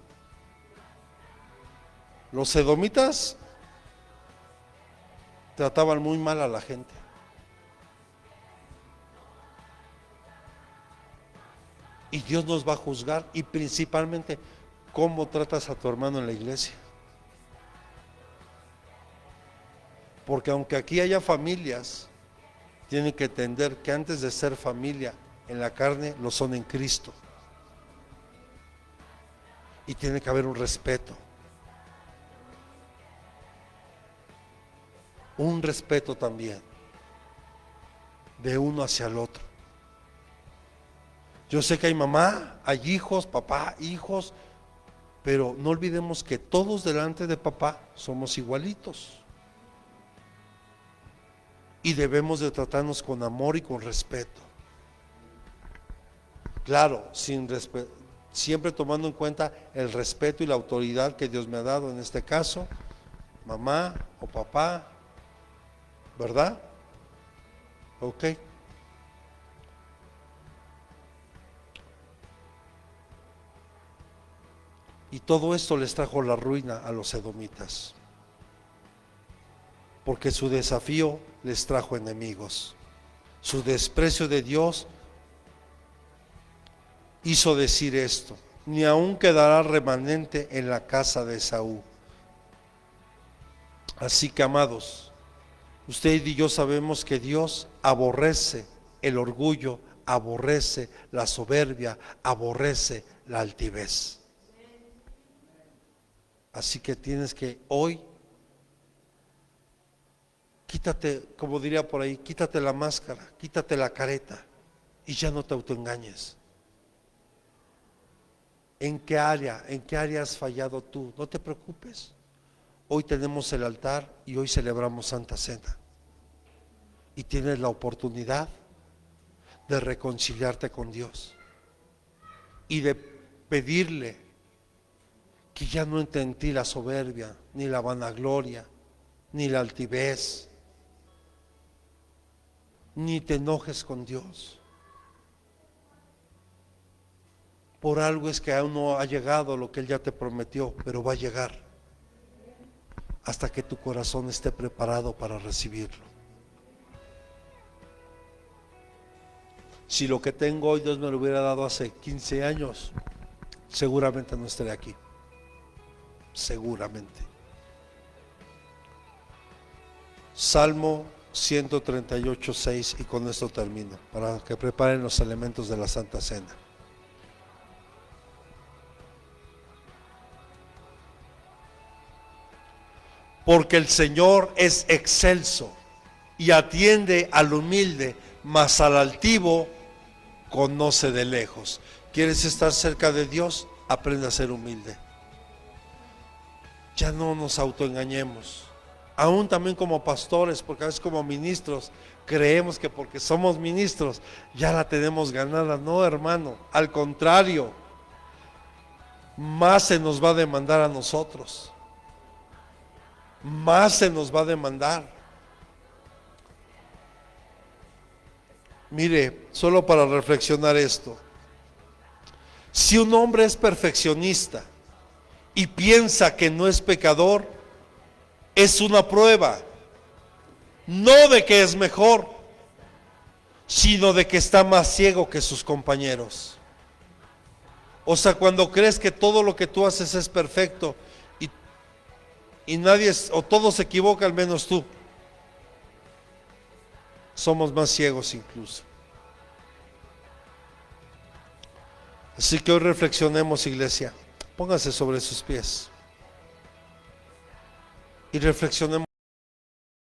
Los edomitas trataban muy mal a la gente. Y Dios nos va a juzgar, y principalmente cómo tratas a tu hermano en la iglesia. Porque aunque aquí haya familias, tienen que entender que antes de ser familia en la carne, lo son en Cristo. Y tiene que haber un respeto. Un respeto también de uno hacia el otro. Yo sé que hay mamá, hay hijos, papá, hijos, pero no olvidemos que todos delante de papá somos igualitos. Y debemos de tratarnos con amor y con respeto. Claro, siempre tomando en cuenta el respeto y la autoridad que Dios me ha dado, en este caso, mamá o papá, ¿verdad? Ok. Y todo esto les trajo la ruina a los edomitas, porque su desafío les trajo enemigos. Su desprecio de Dios hizo decir esto: ni aún quedará remanente en la casa de Esaú. Así que, amados, usted y yo sabemos que Dios aborrece el orgullo, aborrece la soberbia, aborrece la altivez. Así que tienes que hoy, quítate, como diría por ahí, quítate la máscara, quítate la careta y ya no te autoengañes. ¿En qué área has fallado tú? No te preocupes. hoy tenemos el altar y hoy celebramos Santa Cena. Y tienes la oportunidad de reconciliarte con Dios y de pedirle que ya no entre en ti la soberbia, ni la vanagloria, ni la altivez, ni te enojes con Dios. Por algo es que aún no ha llegado lo que Él ya te prometió, pero va a llegar hasta que tu corazón esté preparado para recibirlo. Si lo que tengo hoy Dios me lo hubiera dado hace 15 años, seguramente no estaré aquí. Seguramente. Salmo 138:6, y con esto termino, para que preparen los elementos de la Santa Cena. Porque el Señor es excelso y atiende al humilde, mas al altivo conoce de lejos. ¿Quieres estar cerca de Dios? Aprende a ser humilde. Ya no nos autoengañemos. Aún también como pastores, porque a veces como ministros creemos que porque somos ministros ya la tenemos ganada. No, hermano, al contrario, más se nos va a demandar a nosotros. Más se nos va a demandar. Mire, solo para reflexionar esto. Si un hombre es perfeccionista y piensa que no es pecador, es una prueba, no de que es mejor, sino de que está más ciego que sus compañeros. O sea, cuando crees que todo lo que tú haces es perfecto y nadie, o todos se equivocan menos tú, somos más ciegos incluso. Así que hoy reflexionemos, iglesia. Pónganse sobre sus pies y reflexionemos.